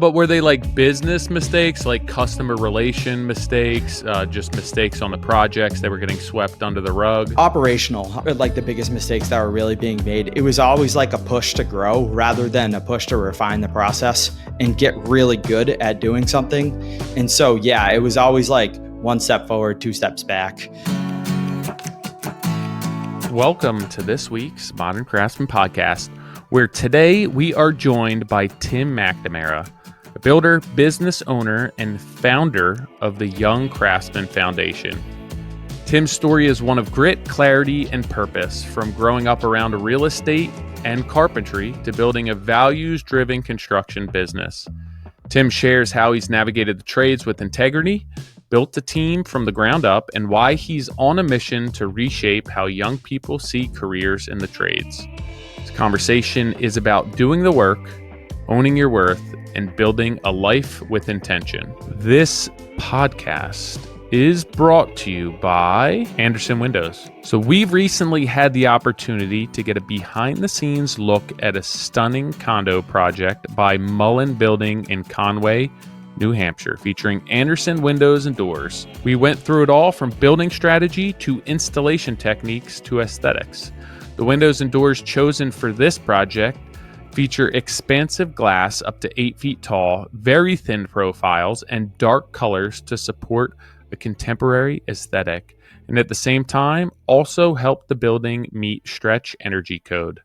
But were they like business mistakes, like customer relation mistakes, just mistakes on the projects that were getting swept under the rug? Operational, like the biggest mistakes that were really being made. It was always like a push to grow rather than a push to refine the process and get really good at doing something. And so, yeah, it was always like one step forward, two steps back. Welcome to this week's Modern Craftsman podcast, where today we are joined by Tim McNamara, a builder, business owner, and founder of the Young Craftsman Foundation. Tim's story is one of grit, clarity, and purpose, from growing up around real estate and carpentry to building a values-driven construction business. Tim shares how he's navigated the trades with integrity, built a team from the ground up, and why he's on a mission to reshape how young people see careers in the trades. This conversation is about doing the work, owning your worth, and building a life with intention. This podcast is brought to you by Andersen Windows. So we've recently had the opportunity to get a behind-the-scenes look at a stunning condo project by Mullen Building in Conway, New Hampshire, featuring Andersen windows and doors. We went through it all, from building strategy to installation techniques to aesthetics. The windows and doors chosen for this project feature expansive glass up to 8 feet tall, very thin profiles, and dark colors to support a contemporary aesthetic, and at the same time also help the building meet stretch energy code.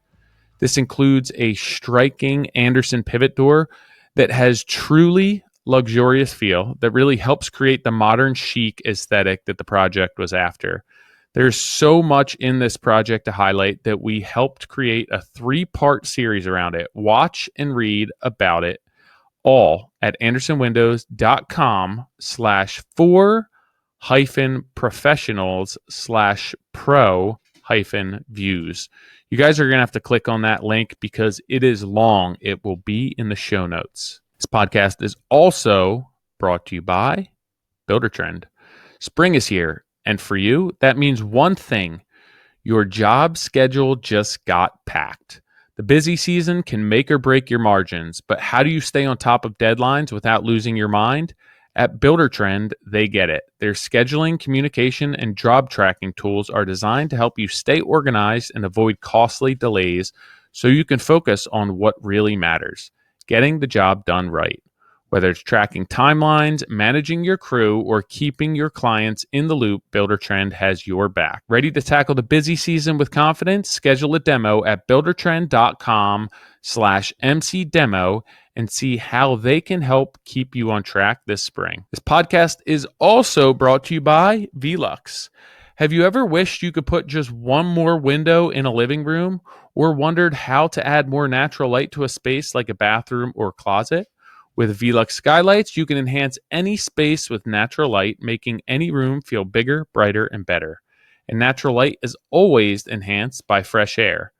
This includes a striking Andersen pivot door that has truly luxurious feel that really helps create the modern chic aesthetic that the project was after. There's so much in this project to highlight that we helped create a 3-part series around it. Watch and read about it all at andersenwindows.com/for-professionals/pro-views. You guys are going to have to click on that link because it is long. It will be in the show notes. This podcast is also brought to you by Buildertrend. Spring is here. And for you, that means one thing: your job schedule just got packed. The busy season can make or break your margins, but how do you stay on top of deadlines without losing your mind? At Buildertrend, they get it. Their scheduling, communication, and job tracking tools are designed to help you stay organized and avoid costly delays so you can focus on what really matters: getting the job done right. Whether it's tracking timelines, managing your crew, or keeping your clients in the loop, Buildertrend has your back. Ready to tackle the busy season with confidence? Schedule a demo at buildertrend.com/mcdemo and see how they can help keep you on track this spring. This podcast is also brought to you by Velux. Have you ever wished you could put just one more window in a living room, or wondered how to add more natural light to a space like a bathroom or closet? With Velux skylights, you can enhance any space with natural light, making any room feel bigger, brighter, and better. And natural light is always enhanced by fresh air.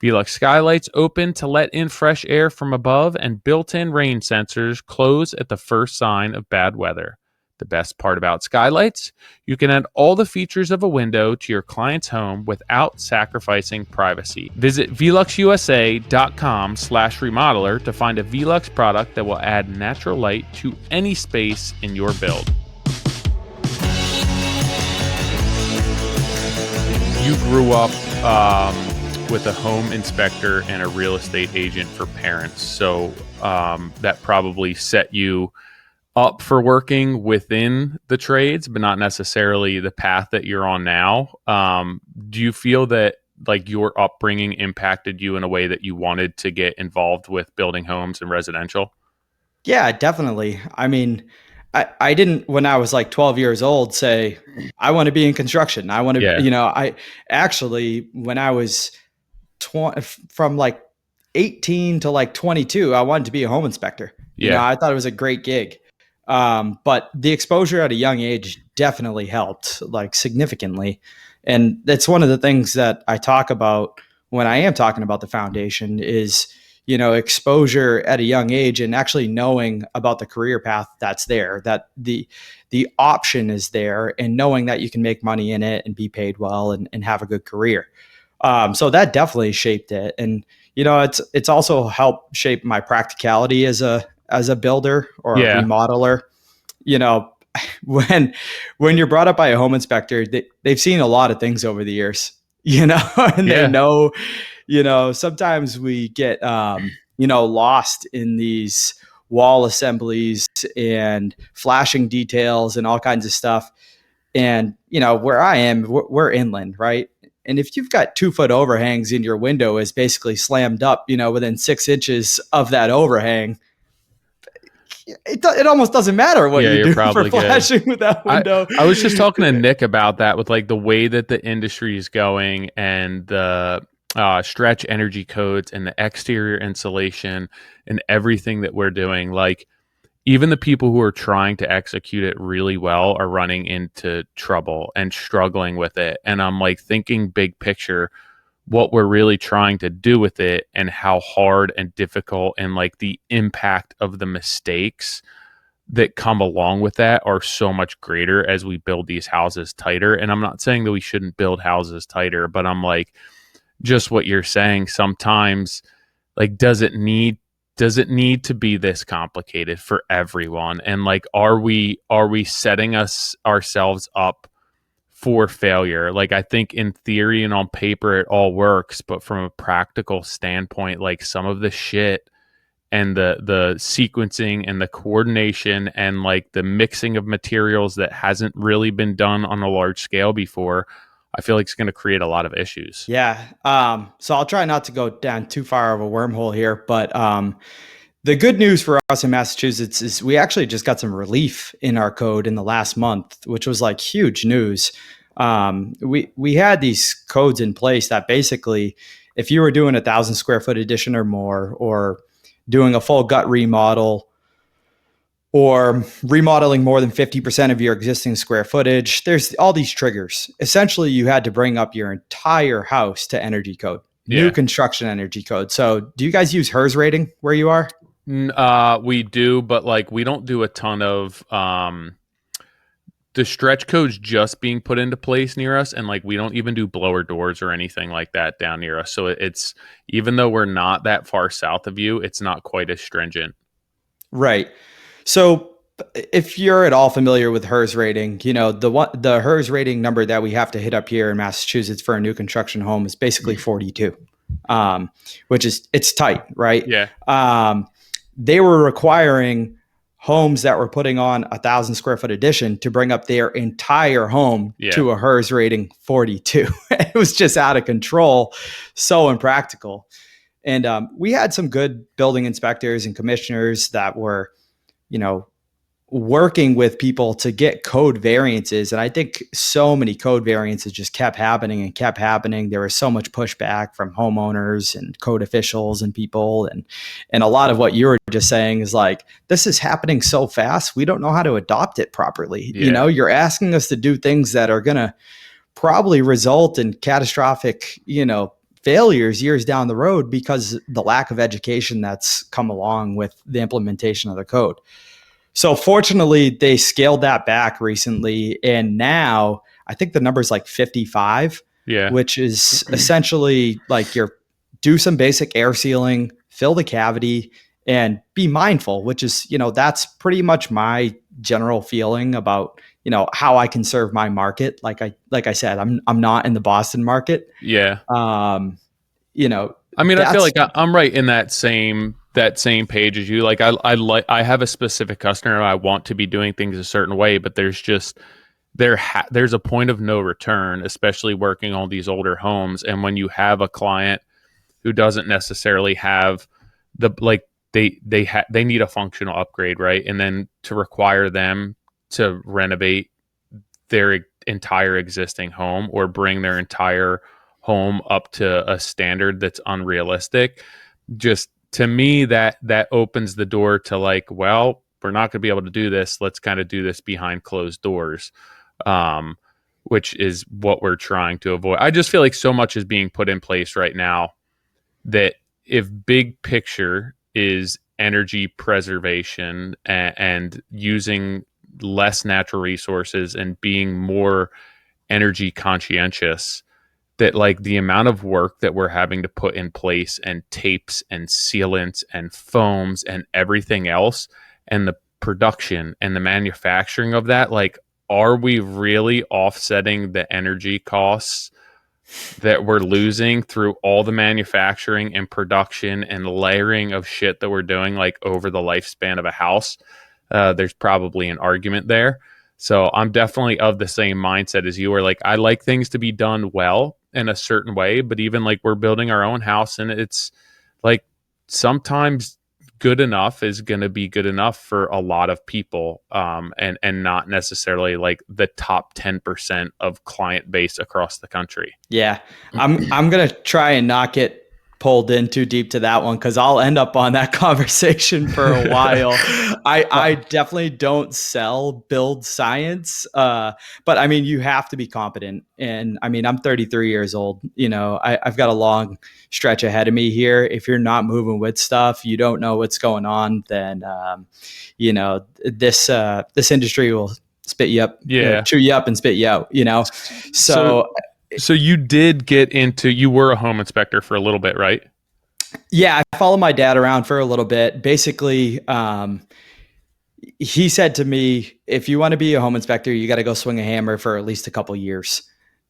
Velux skylights open to let in fresh air from above, and built-in rain sensors close at the first sign of bad weather. The best part about skylights: you can add all the features of a window to your client's home without sacrificing privacy. Visit VeluxUSA.com/remodeler to find a Velux product that will add natural light to any space in your build. You grew up with a home inspector and a real estate agent for parents, so that probably set you up for working within the trades, but not necessarily the path that you're on now. Do you feel that like your upbringing impacted you in a way that you wanted to get involved with building homes and residential? Yeah, definitely. I mean, I didn't, when I was like 12 years old, say, I want to be in construction. I want to, Yeah. I actually, when I was from like 18 to like 22, I wanted to be a home inspector. Yeah. I thought it was a great gig. But the exposure at a young age definitely helped, like, significantly. And that's one of the things that I talk about when I am talking about the foundation is, exposure at a young age and actually knowing about the career path that's there, that the option is there, and knowing that you can make money in it and be paid well and have a good career. So that definitely shaped it. And, it's also helped shape my practicality as a as a builder or a Yeah. remodeler, you know, when you're brought up by a home inspector, they've seen a lot of things over the years, and they Yeah. know, sometimes we get, lost in these wall assemblies and flashing details and all kinds of stuff. And, where I am, we're inland, right? And if you've got 2 foot overhangs and your window is basically slammed up, within 6 inches of that overhang, it almost doesn't matter what Yeah, you you're do for probably good. flashing with that I window. I was just talking to Nick about that with like the way that the industry is going and the stretch energy codes and the exterior insulation and everything that we're doing. Like even the people who are trying to execute it really well are running into trouble and struggling with it. And I'm like thinking big picture, what we're really trying to do with it and how hard and difficult and like the impact of the mistakes that come along with that are so much greater as we build these houses tighter. And I'm not saying that we shouldn't build houses tighter, but I'm like, just what you're saying, sometimes like does it need to be this complicated for everyone? And like are we setting ourselves up for failure? Like I think in theory and on paper it all works, but from a practical standpoint, like some of the shit and the sequencing and the coordination and like the mixing of materials that hasn't really been done on a large scale before, I feel like it's going to create a lot of issues. Yeah. So I'll try not to go down too far of a wormhole here, but the good news for us in Massachusetts is we actually just got some relief in our code in the last month, which was like huge news. We had these codes in place that basically, if you were doing 1,000 square foot addition or more, or doing a full gut remodel, or remodeling more than 50% of your existing square footage, there's all these triggers. Essentially, you had to bring up your entire house to energy code, new Yeah. construction energy code. So do you guys use HERS rating where you are? We do, but like we don't do a ton of the stretch codes just being put into place near us, and like we don't even do blower doors or anything like that down near us. So it's, even though we're not that far south of you, it's not quite as stringent. Right. So if you're at all familiar with HERS rating, the HERS rating number that we have to hit up here in Massachusetts for a new construction home is basically 42, which is, it's tight, right? Yeah. They were requiring homes that were putting on 1,000 square foot addition to bring up their entire home Yeah. to a HERS rating 42. It was just out of control, so impractical. And we had some good building inspectors and commissioners that were, working with people to get code variances. And I think so many code variances just kept happening and kept happening. There was so much pushback from homeowners and code officials and people. And a lot of what you were just saying is like, this is happening so fast, we don't know how to adopt it properly. Yeah. You're asking us to do things that are going to probably result in catastrophic, failures years down the road because the lack of education that's come along with the implementation of the code. So fortunately, they scaled that back recently. And now I think the number is like 55, Yeah. which is essentially like do some basic air sealing, fill the cavity, and be mindful, which is, that's pretty much my general feeling about, how I can serve my market. Like I said, I'm not in the Boston market. Yeah. I mean, I feel like I'm right in that same page as you. Like I have a specific customer. I want to be doing things a certain way, but there's just there's a point of no return, especially working on these older homes. And when you have a client who doesn't necessarily have they need a functional upgrade, right? And then to require them to renovate their entire existing home or bring their entire home up to a standard that's unrealistic, just to me that opens the door to like, well, we're not going to be able to do this, let's kind of do this behind closed doors, which is what we're trying to avoid. I just feel like so much is being put in place right now that if big picture is energy preservation and using less natural resources and being more energy conscientious, that like the amount of work that we're having to put in place and tapes and sealants and foams and everything else and the production and the manufacturing of that, like, are we really offsetting the energy costs that we're losing through all the manufacturing and production and layering of shit that we're doing like over the lifespan of a house? There's probably an argument there. So I'm definitely of the same mindset as you, where like I like things to be done well in a certain way, but even like we're building our own house, and it's like sometimes good enough is going to be good enough for a lot of people, and not necessarily like the top 10% of client base across the country. Yeah, I'm gonna try and not get pulled in too deep to that one because I'll end up on that conversation for a while. I definitely don't sell build science, but I mean you have to be competent. And I mean I'm 33 years old. You know, I've got a long stretch ahead of me here. If you're not moving with stuff, you don't know what's going on. Then you know this industry will spit you up, chew you up, and spit you out. You know, So you did get into, you were a home inspector for a little bit, right? Yeah, I followed my dad around for a little bit. Basically, he said to me, if you want to be a home inspector, you got to go swing a hammer for at least a couple years.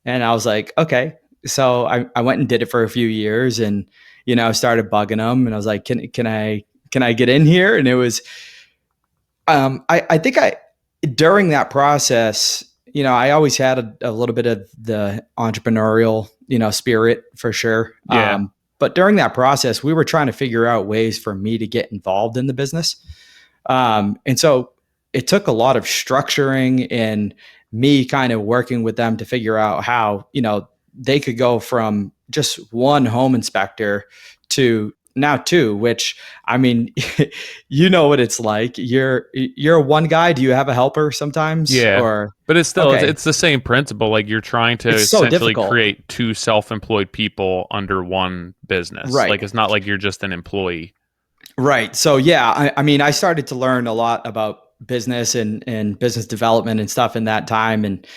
And I was like, okay. So I went and did it for a few years, and, you know, started bugging him, and I was like, can I get in here? And it was, I think during that process, you know, I always had a little bit of the entrepreneurial, you know, spirit for sure. Yeah. But during that process, we were trying to figure out ways for me to get involved in the business. And so it took a lot of structuring and me kind of working with them to figure out how, you know, they could go from just one home inspector to now two, which, I mean, you know what it's like. You're one guy. Do you have a helper sometimes? Yeah. Or, but it's still, okay. it's the same principle. Like you're trying to It's so essentially difficult. create two self-employed people under one business. Right. Like it's not like you're just an employee. Right. So yeah, I mean, I started to learn a lot about business and business development and stuff in that time, and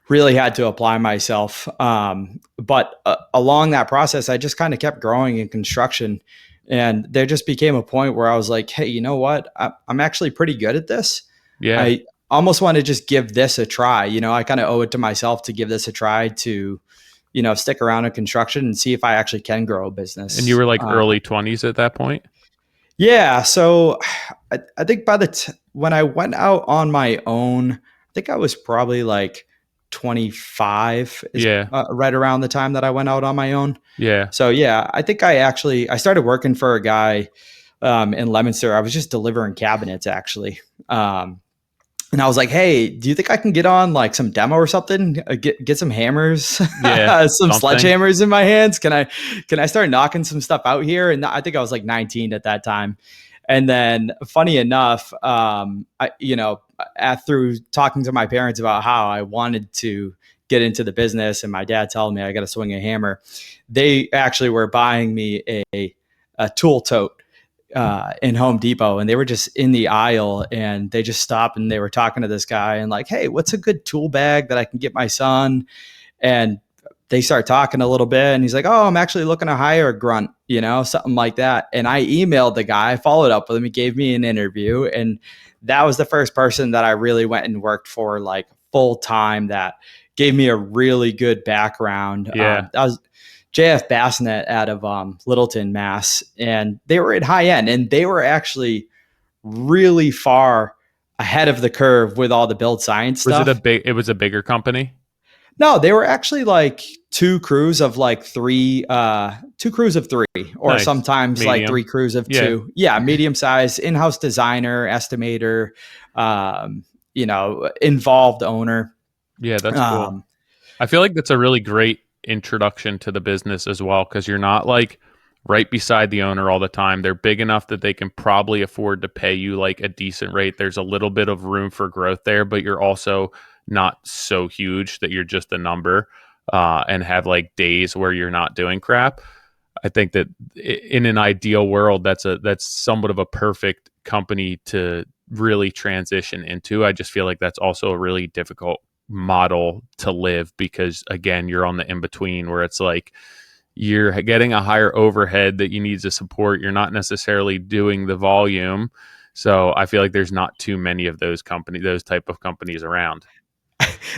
really had to apply myself. But along that process, I just kind of kept growing in construction, and there just became a point where I was like, hey, you know what? I'm actually pretty good at this. Yeah. I almost want to just give this a try. You know, I kind of owe it to myself to give this a try, to, you know, stick around in construction and see if I actually can grow a business. And you were like early 20s at that point? Yeah. So I think when I went out on my own, I think I was probably like 25. Yeah. Right around the time that I went out on my own. Yeah. So yeah, I think I started working for a guy in Leominster. I was just delivering cabinets actually. And I was like, hey, do you think I can get on like some demo or something? Get some hammers, Yeah, some sledgehammers in my hands. Can I start knocking some stuff out here? And I think I was like 19 at that time. And then funny enough, through talking to my parents about how I wanted to get into the business and my dad telling me I got to swing a hammer, they actually were buying me a tool tote in Home Depot, and they were just in the aisle, and they just stopped and they were talking to this guy and like, hey, what's a good tool bag that I can get my son? And they start talking a little bit, and he's like, oh, I'm actually looking to hire a grunt, you know, something like that. And I emailed the guy, followed up with him, he gave me an interview, and that was the first person that I really went and worked for like full time, that gave me a really good background. Yeah. That was JF Bassnet out of Littleton, Mass. And they were at high end, and they were actually really far ahead of the curve with all the build science stuff. It was a bigger company? No, they were actually like two crews of three, or nice. Sometimes medium. Like three crews of two. Yeah. Medium size, in-house designer, estimator, involved owner. Yeah, that's cool. I feel like that's a really great introduction to the business as well, because you're not like right beside the owner all the time. They're big enough that they can probably afford to pay you like a decent rate. There's a little bit of room for growth there, but you're also not so huge that you're just a number, and have like days where you're not doing crap. I think that in an ideal world, that's somewhat of a perfect company to really transition into. I just feel like that's also a really difficult model to live, because again, you're on the in between where it's like you're getting a higher overhead that you need to support. You're not necessarily doing the volume. So I feel like there's not too many of those type of companies around.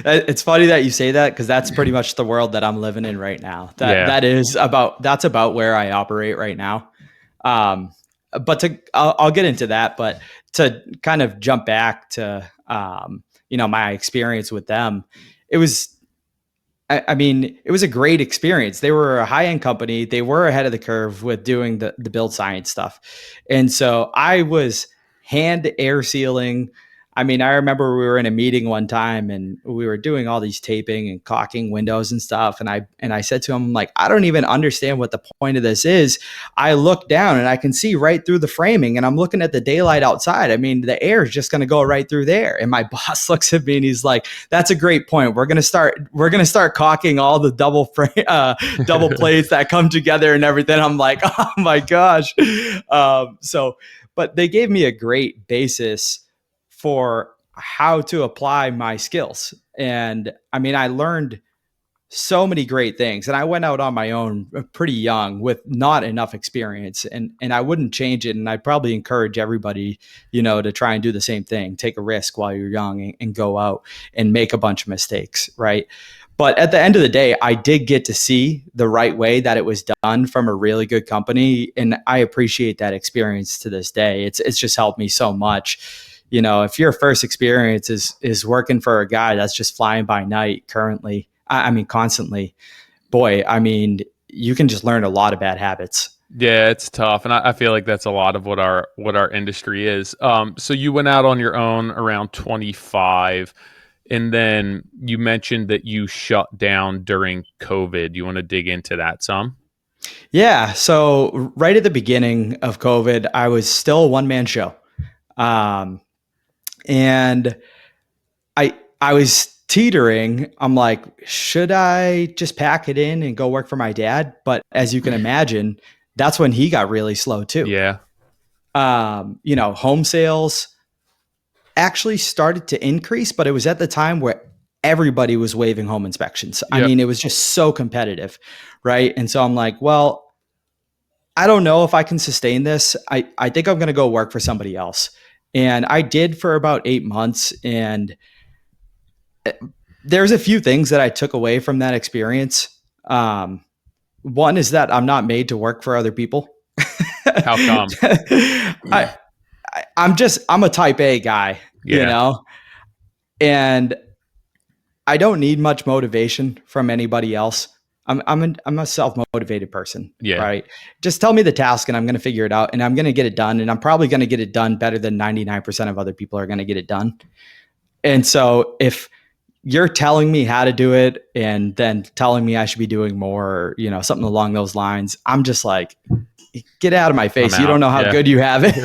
It's funny that you say that, because that's pretty much the world that I'm living in right now. Yeah. That's about where I operate right now. Um, but I'll get into that. But to kind of jump back to my experience with them, it was I mean, it was a great experience. They were a high end company. They were ahead of the curve with doing the build science stuff. And so I was hand air sealing. I mean, I remember we were in a meeting one time and we were doing all these taping and caulking windows and stuff. And I said to him, like, I don't even understand what the point of this is. I look down and I can see right through the framing and I'm looking at the daylight outside. I mean, the air is just going to go right through there. And my boss looks at me and he's like, that's a great point. We're going to start caulking all the double plates that come together and everything. I'm like, oh my gosh. But they gave me a great basis for how to apply my skills. And I mean, I learned so many great things, and I went out on my own pretty young with not enough experience, and I wouldn't change it. And I'd probably encourage everybody, to try and do the same thing, take a risk while you're young and go out and make a bunch of mistakes. Right. But at the end of the day, I did get to see the right way that it was done from a really good company. And I appreciate that experience to this day. It's just helped me so much. If your first experience is working for a guy that's just flying by night currently, I mean, constantly, boy, I mean, you can just learn a lot of bad habits. Yeah, it's tough. And I feel like that's a lot of what our industry is. So you went out on your own around 25. And then you mentioned that you shut down during COVID. You want to dig into that some? Yeah. So right at the beginning of COVID, I was still a one-man show. And I was teetering. I'm like, should I just pack it in and go work for my dad? But as you can imagine, that's when he got really slow too. Yeah. Home sales actually started to increase, but it was at the time where everybody was waiving home inspections. I mean, it was just so competitive, right? And so I'm like, well, I don't know if I can sustain this. I think I'm going to go work for somebody else. And I did for about 8 months. And there's a few things that I took away from that experience. One is that I'm not made to work for other people. How come? I'm a type A guy, and I don't need much motivation from anybody else. I'm a self-motivated person, right? Just tell me the task and I'm going to figure it out and I'm going to get it done. And I'm probably going to get it done better than 99% of other people are going to get it done. And so if you're telling me how to do it and then telling me I should be doing more, or, something along those lines, I'm just like, get out of my face. You don't know how good you have it,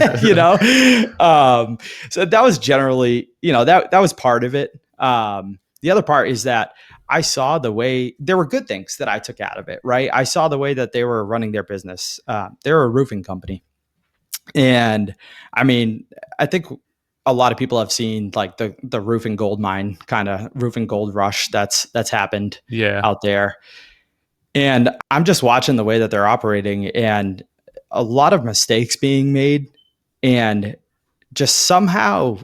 So that was generally, that was part of it. The other part is that I saw the way there were good things that I took out of it, right? I saw the way that they were running their business. They're a roofing company. And I mean, I think a lot of people have seen like the roofing gold mine, kind of roofing gold rush that's happened out there. And I'm just watching the way that they're operating and a lot of mistakes being made and just somehow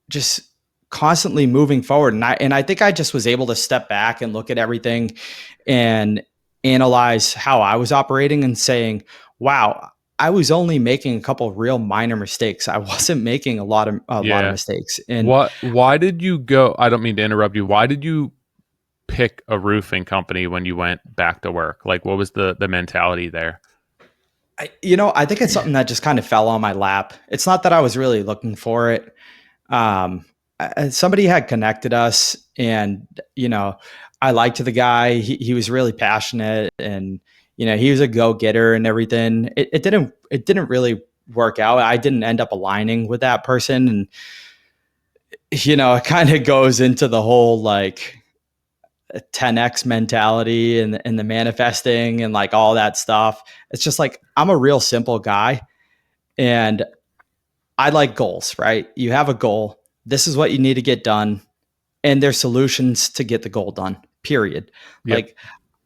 just constantly moving forward. And I think I just was able to step back and look at everything and analyze how I was operating and saying, wow, I was only making a couple of real minor mistakes. I wasn't making a lot of mistakes. And why did you go? I don't mean to interrupt you. Why did you pick a roofing company when you went back to work? Like, what was the mentality there? I think it's something that just kind of fell on my lap. It's not that I was really looking for it. Somebody had connected us and, I liked the guy. He was really passionate and, he was a go-getter and everything. It didn't really work out. I didn't end up aligning with that person. And, it kind of goes into the whole like 10X mentality and the manifesting and like all that stuff. It's just like, I'm a real simple guy and I like goals, right? You have a goal. This is what you need to get done. and there's solutions to get the goal done, period. Yep. Like,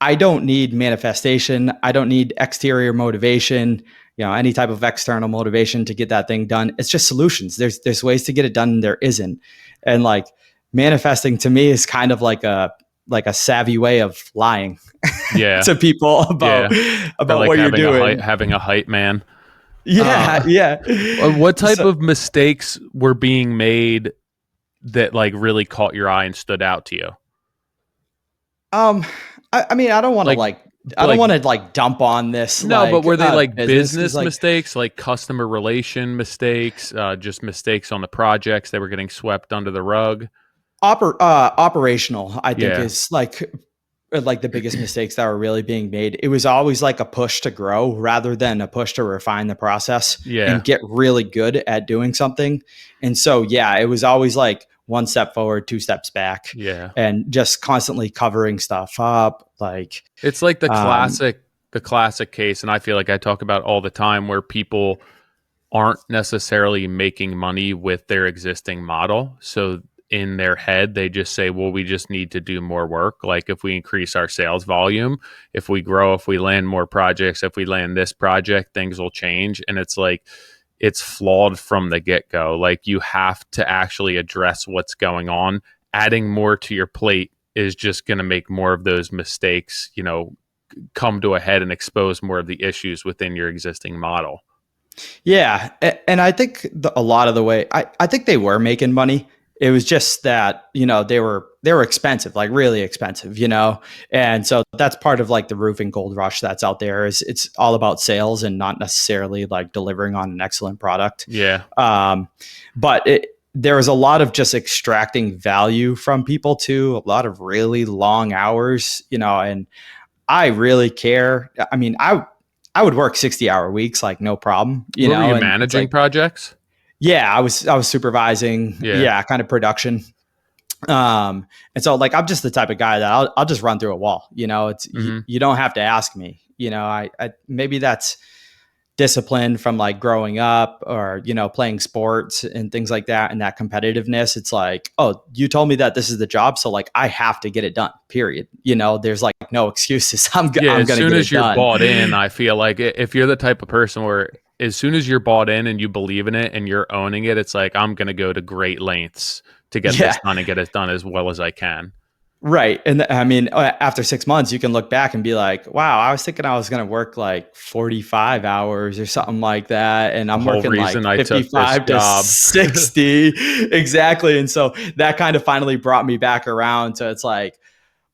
I don't need manifestation. I don't need exterior motivation, any type of external motivation to get that thing done. It's just solutions. There's ways to get it done and there isn't. And like, manifesting to me is kind of like a savvy way of lying Yeah. to people about like what you're doing. Having a hype man. Yeah. What type of mistakes were being made that like really caught your eye and stood out to you? I mean, I don't want to I don't want to dump on this. No, but were they like business like, mistakes, like customer relation mistakes, just mistakes on the projects that were getting swept under the rug? Operational, I think, is like the biggest mistakes that were really being made. It was always like a push to grow rather than a push to refine the process and get really good at doing something. And so, it was always like one step forward, two steps back. Yeah. And just constantly covering stuff up. Like, it's like the classic case. And I feel like I talk about all the time where people aren't necessarily making money with their existing model. So in their head, they just say, well, we just need to do more work. Like if we increase our sales volume, if we grow, if we land more projects, if we land this project, things will change. And it's like, it's flawed from the get-go. Like you have to actually address what's going on. Adding more to your plate is just going to make more of those mistakes, come to a head and expose more of the issues within your existing model. Yeah. And I think a lot of the way, I think they were making money. It was just that, they were expensive, like really expensive, and so that's part of like the roofing gold rush that's out there. Is it's all about sales and not necessarily like delivering on an excellent product. Yeah. But there was a lot of just extracting value from people too, a lot of really long hours, and I really care. I mean, I would work 60-hour weeks, like no problem. Were you managing projects? Yeah, I was supervising. Yeah, kind of production. And so like, I'm just the type of guy that I'll just run through a wall. It's you don't have to ask me. I maybe that's discipline from like growing up or playing sports and things like that, and that competitiveness. It's like, oh, you told me that this is the job, so like I have to get it done, period. There's like no excuses. I'm gonna as soon as you're done. Bought in, I feel like if you're the type of person where as soon as you're bought in and you believe in it and you're owning it, it's like, I'm gonna go to great lengths to get this done and get it done as well as I can. Right. And I mean, after 6 months, you can look back and be like, wow, I was thinking I was going to work like 45 hours or something like that. And I'm working like 55 to 60. Exactly. And so that kind of finally brought me back around. So it's like,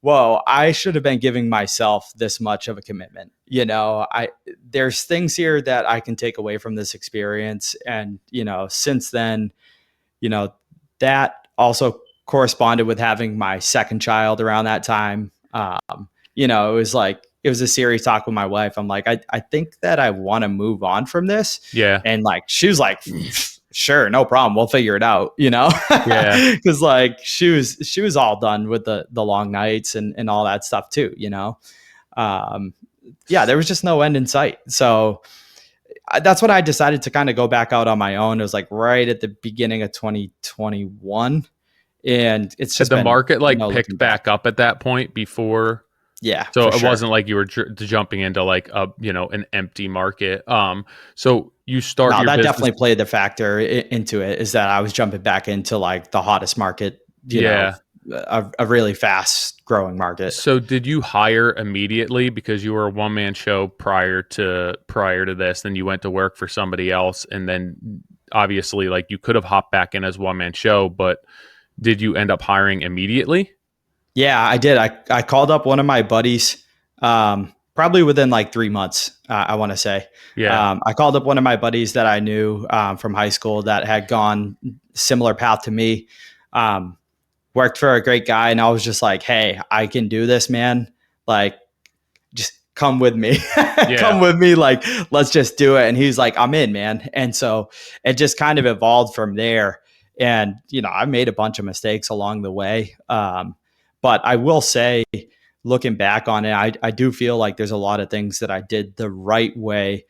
whoa, I should have been giving myself this much of a commitment. There's things here that I can take away from this experience. And, since then, that also corresponded with having my second child around that time. It was a serious talk with my wife. I'm like, I think that I want to move on from this. Yeah. And like, she was like, sure, no problem. We'll figure it out, Yeah. Cause like she was all done with the long nights and all that stuff too, there was just no end in sight. So that's when I decided to kind of go back out on my own. It was like right at the beginning of 2021. And it's just the market like picked back up at that point before. Yeah. So it wasn't like you were jumping into like an empty market. So you start. No, that definitely played the factor into it, is that I was jumping back into like the hottest market, a really fast growing market. So did you hire immediately because you were a one-man show prior to this? Then you went to work for somebody else. And then obviously like you could have hopped back in as one-man show, but did you end up hiring immediately? Yeah, I did. I called up one of my buddies, probably within like 3 months, I want to say. Yeah. I called up one of my buddies that I knew from high school that had gone similar path to me, worked for a great guy. And I was just like, hey, I can do this, man. Like, just come with me. Come with me. Like, let's just do it. And he's like, I'm in, man. And so it just kind of evolved from there. And, I made a bunch of mistakes along the way. But I will say, looking back on it, I do feel like there's a lot of things that I did the right way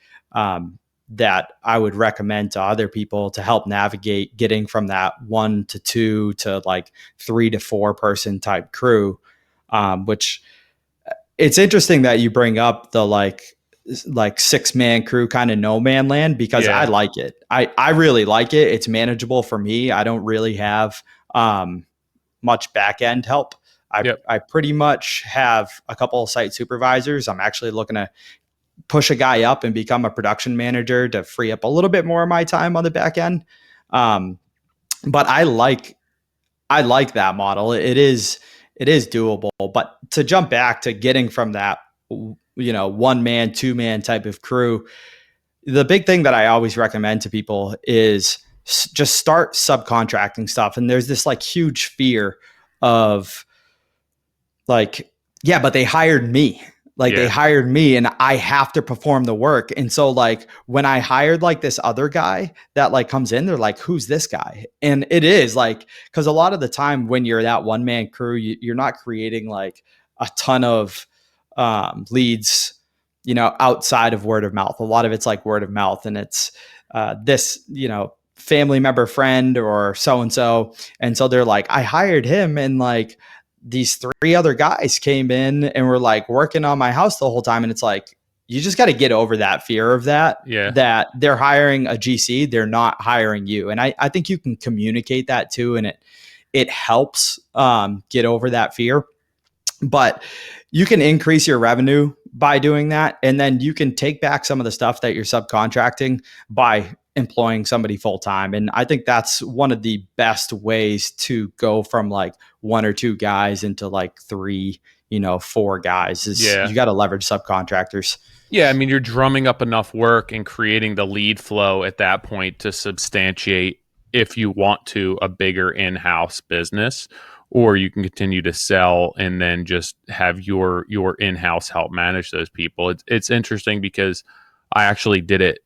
that I would recommend to other people to help navigate getting from that 1 to 2 to like 3 to 4 person type crew. Which it's interesting that you bring up the like 6-man crew kind of no man land, because I Yeah. like it. I really like it. It's manageable for me. I don't really have much back end help. Yep. I pretty much have a couple of site supervisors. I'm actually looking to push a guy up and become a production manager to free up a little bit more of my time on the back end. But I like that model. It is doable. But to jump back to getting from that, 1 man, 2 man type of crew, the big thing that I always recommend to people is just start subcontracting stuff. And there's this like huge fear of like, yeah, but they hired me. Like they Yeah. hired me and I have to perform the work. And so like when I hired like this other guy that like comes in, they're like, who's this guy? And it is like, cause a lot of the time when you're that 1-man crew, you're not creating like a ton of leads, outside of word of mouth. A lot of it's like word of mouth, and it's this, family member, friend, or so-and-so. And so they're like, I hired him, and like, these 3 other guys came in and were like working on my house the whole time. And it's like, you just got to get over that fear of that Yeah. they're hiring a GC, they're not hiring you. And I think you can communicate that too. And it helps get over that fear. But you can increase your revenue by doing that. And then you can take back some of the stuff that you're subcontracting by employing somebody full time. And I think that's one of the best ways to go from like 1 or 2 guys into like 3, 4 guys, is Yeah. you got to leverage subcontractors. Yeah, I mean, you're drumming up enough work and creating the lead flow at that point to substantiate, if you want to, a bigger in-house business, or you can continue to sell and then just have your in-house help manage those people. It's interesting because I actually did it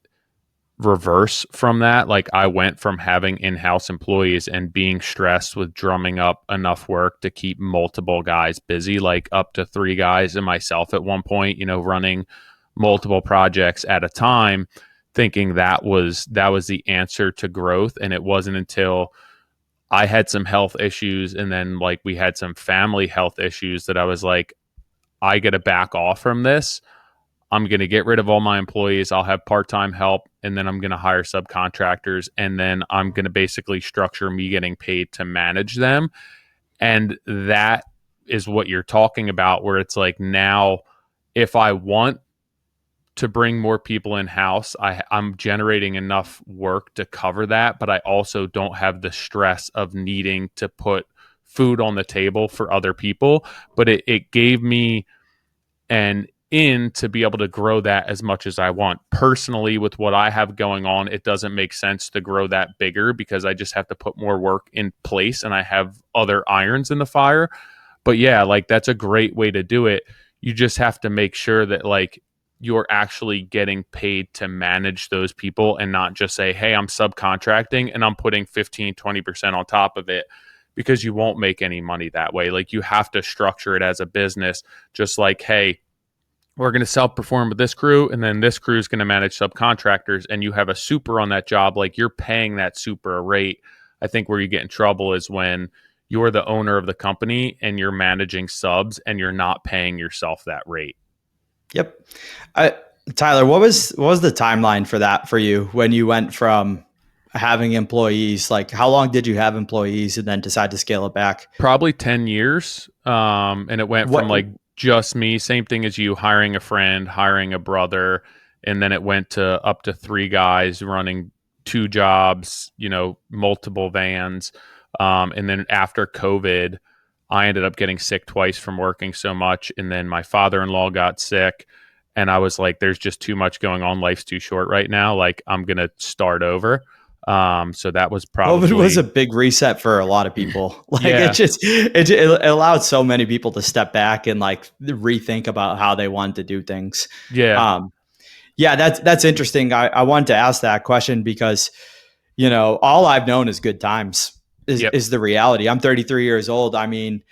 reverse from that. Like I went from having in-house employees and being stressed with drumming up enough work to keep multiple guys busy, like up to 3 guys and myself at one point, running multiple projects at a time, thinking that was the answer to growth. And it wasn't until I had some health issues, and then like we had some family health issues, that I was like, I got to back off from this. I'm going to get rid of all my employees. I'll have part-time help, and then I'm going to hire subcontractors, and then I'm going to basically structure me getting paid to manage them. And that is what you're talking about, where it's like, now if I want to bring more people in house, I'm generating enough work to cover that, but I also don't have the stress of needing to put food on the table for other people. But it gave me an in to be able to grow that as much as I want. Personally, with what I have going on, it doesn't make sense to grow that bigger, because I just have to put more work in place and I have other irons in the fire. But yeah, like that's a great way to do it. You just have to make sure that like you're actually getting paid to manage those people, and not just say, hey, I'm subcontracting and I'm putting 15-20% on top of it, because you won't make any money that way. Like you have to structure it as a business, just like, hey, we're going to self-perform with this crew, and then this crew is going to manage subcontractors, and you have a super on that job, like you're paying that super a rate. I think where you get in trouble is when you're the owner of the company and you're managing subs and you're not paying yourself that rate. Yep. Tyler, what was the timeline for that for you when you went from having employees? Like how long did you have employees and then decide to scale it back? Probably 10 years. And it went from like just me, same thing as you, hiring a friend, hiring a brother, and then it went to up to 3 guys running 2 jobs, multiple vans. And then after COVID, I ended up getting sick twice from working so much. And then my father-in-law got sick, and I was like, there's just too much going on. Life's too short right now. Like I'm going to start over. So that was probably, COVID was a big reset for a lot of people. Like Yeah. it allowed so many people to step back and like rethink about how they wanted to do things. Yeah. Yeah, that's interesting. I wanted to ask that question because, all I've known is good times is the reality. I'm 33 years old. I mean,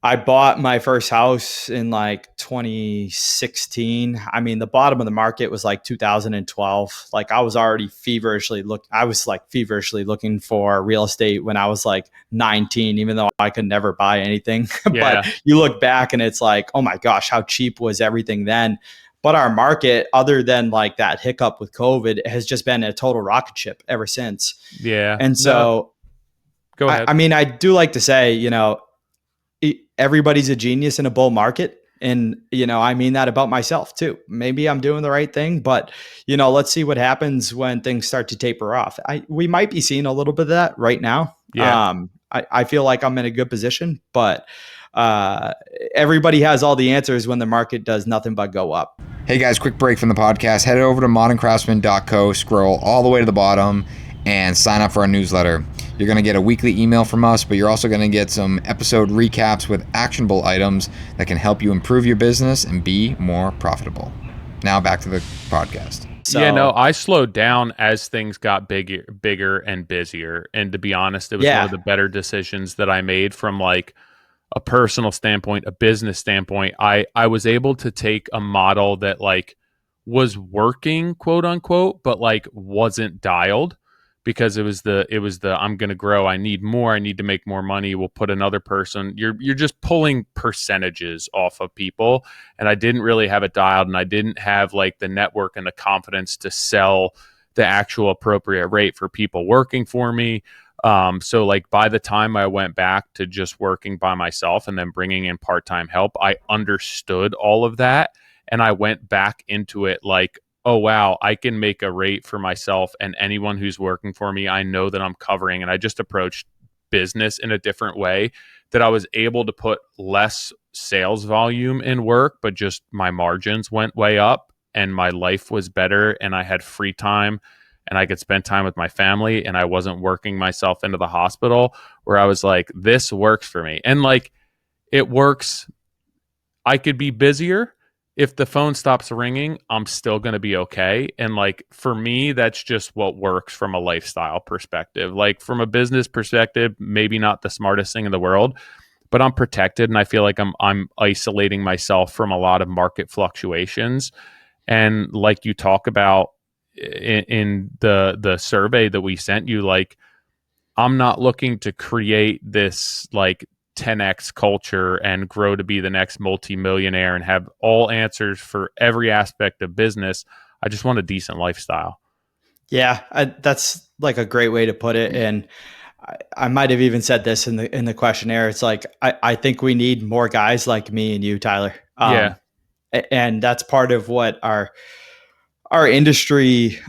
I bought my first house in like 2016. I mean, the bottom of the market was like 2012. Like I was already feverishly looking for real estate when I was like 19, even though I could never buy anything. But Yeah. you look back and it's like, oh my gosh, how cheap was everything then? But our market, other than like that hiccup with COVID, has just been a total rocket ship ever since. Yeah. And No, so, go ahead. I mean, I do like to say, everybody's a genius in a bull market. And, I mean that about myself too. Maybe I'm doing the right thing, but, let's see what happens when things start to taper off. We might be seeing a little bit of that right now. Yeah. I feel like I'm in a good position, but everybody has all the answers when the market does nothing but go up. Hey guys, quick break from the podcast. Head over to moderncraftsman.co, scroll all the way to the bottom, and sign up for our newsletter. You're going to get a weekly email from us, but you're also going to get some episode recaps with actionable items that can help you improve your business and be more profitable. Now back to the podcast. So, yeah, no, I slowed down as things got bigger and busier. And to be honest, it was one of the better decisions that I made from like a personal standpoint, a business standpoint. I was able to take a model that like was working, quote unquote, but like wasn't dialed, because it was the I'm going to grow, I need more, I need to make more money, we'll put another person. You're just pulling percentages off of people, and I didn't really have it dialed, and I didn't have like the network and the confidence to sell the actual appropriate rate for people working for me. So like by the time I went back to just working by myself and then bringing in part-time help, I understood all of that. And I went back into it like, oh, wow, I can make a rate for myself and anyone who's working for me, I know that I'm covering. And I just approached business in a different way, that I was able to put less sales volume in work, but just my margins went way up and my life was better and I had free time and I could spend time with my family and I wasn't working myself into the hospital, where I was like, this works for me. And like, it works. I could be busier. If the phone stops ringing, I'm still going to be okay. And like, for me, that's just what works from a lifestyle perspective. Like from a business perspective, maybe not the smartest thing in the world, but I'm protected. And I feel like I'm isolating myself from a lot of market fluctuations. And like you talk about in the survey that we sent you, like I'm not looking to create this like 10x culture and grow to be the next multimillionaire and have all answers for every aspect of business. I just want a decent lifestyle. Yeah, that's like a great way to put it. And I might have even said this in the questionnaire. It's like I think we need more guys like me and you, Tyler. Yeah. And that's part of what our industry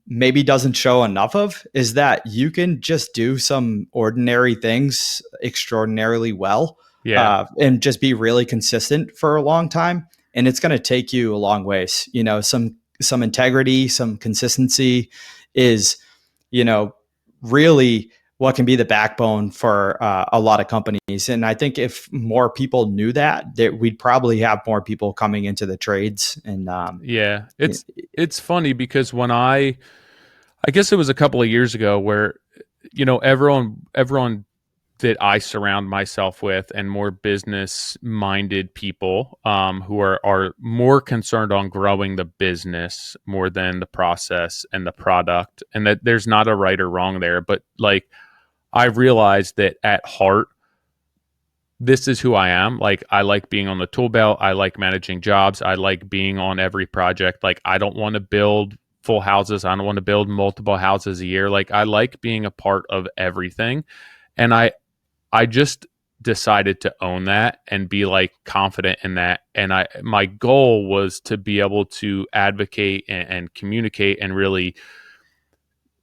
maybe doesn't show enough of, is that you can just do some ordinary things extraordinarily well, Yeah. and just be really consistent for a long time. And it's going to take you a long ways. Some integrity, some consistency is, really what can be the backbone for a lot of companies. And I think if more people knew that we'd probably have more people coming into the trades. And yeah, it's funny because when I guess it was a couple of years ago where, everyone that I surround myself with and more business minded people who are more concerned on growing the business more than the process and the product, and that there's not a right or wrong there. But like, I realized that at heart, this is who I am. Like, I like being on the tool belt. I like managing jobs. I like being on every project. Like, I don't want to build full houses. I don't want to build multiple houses a year. Like, I like being a part of everything. And I just decided to own that and be like confident in that. And my goal was to be able to advocate and communicate and really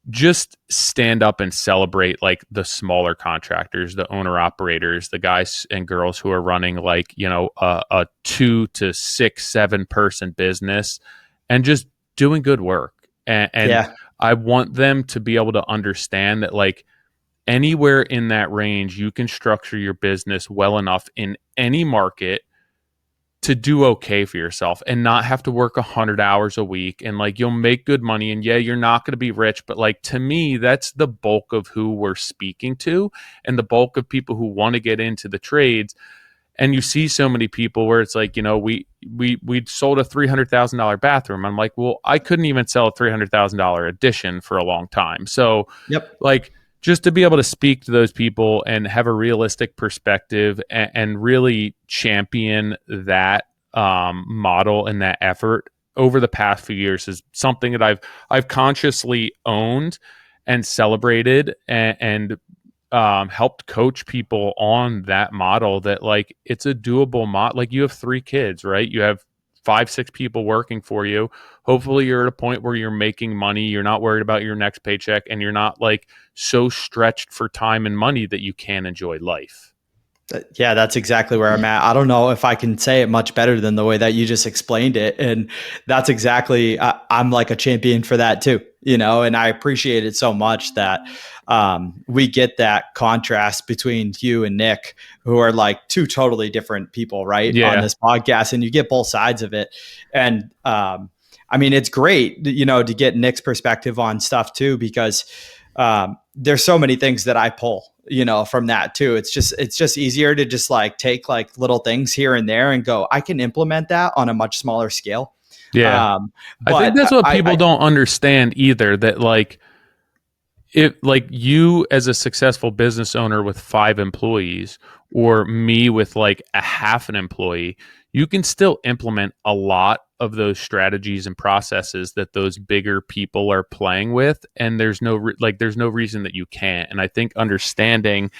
just stand up and celebrate like the smaller contractors, the owner operators, the guys and girls who are running like, a 2 to 6, 7 person business and just doing good work. And yeah, I want them to be able to understand that like anywhere in that range, you can structure your business well enough in any market to do okay for yourself and not have to work 100 hours a week, and like you'll make good money, and yeah, you're not going to be rich, but like to me that's the bulk of who we're speaking to and the bulk of people who want to get into the trades. And you see so many people where it's like, we sold a $300,000 bathroom. I'm like, well, I couldn't even sell a $300,000 addition for a long time. So Yep. like just to be able to speak to those people and have a realistic perspective and really champion that model and that effort over the past few years is something that I've consciously owned and celebrated and helped coach people on that model, that like it's a doable model. Like you have 3 kids, right? You have 5-6 people working for you. Hopefully you're at a point where you're making money, you're not worried about your next paycheck, and you're not like so stretched for time and money that you can't enjoy life. Yeah, that's exactly where I'm at. I don't know if I can say it much better than the way that you just explained it. And that's exactly, I'm like a champion for that too, and I appreciate it so much that we get that contrast between you and Nick, who are like 2 totally different people, right? Yeah. On this podcast, and you get both sides of it. And I mean, it's great, to get Nick's perspective on stuff too, because there's so many things that I pull, from that too. It's just easier to just like take like little things here and there and go, I can implement that on a much smaller scale. Yeah. I think that's what people don't understand either, that like, if like you as a successful business owner with 5 employees, or me with like a half an employee, you can still implement a lot of those strategies and processes that those bigger people are playing with. And there's no reason that you can't. And I think understanding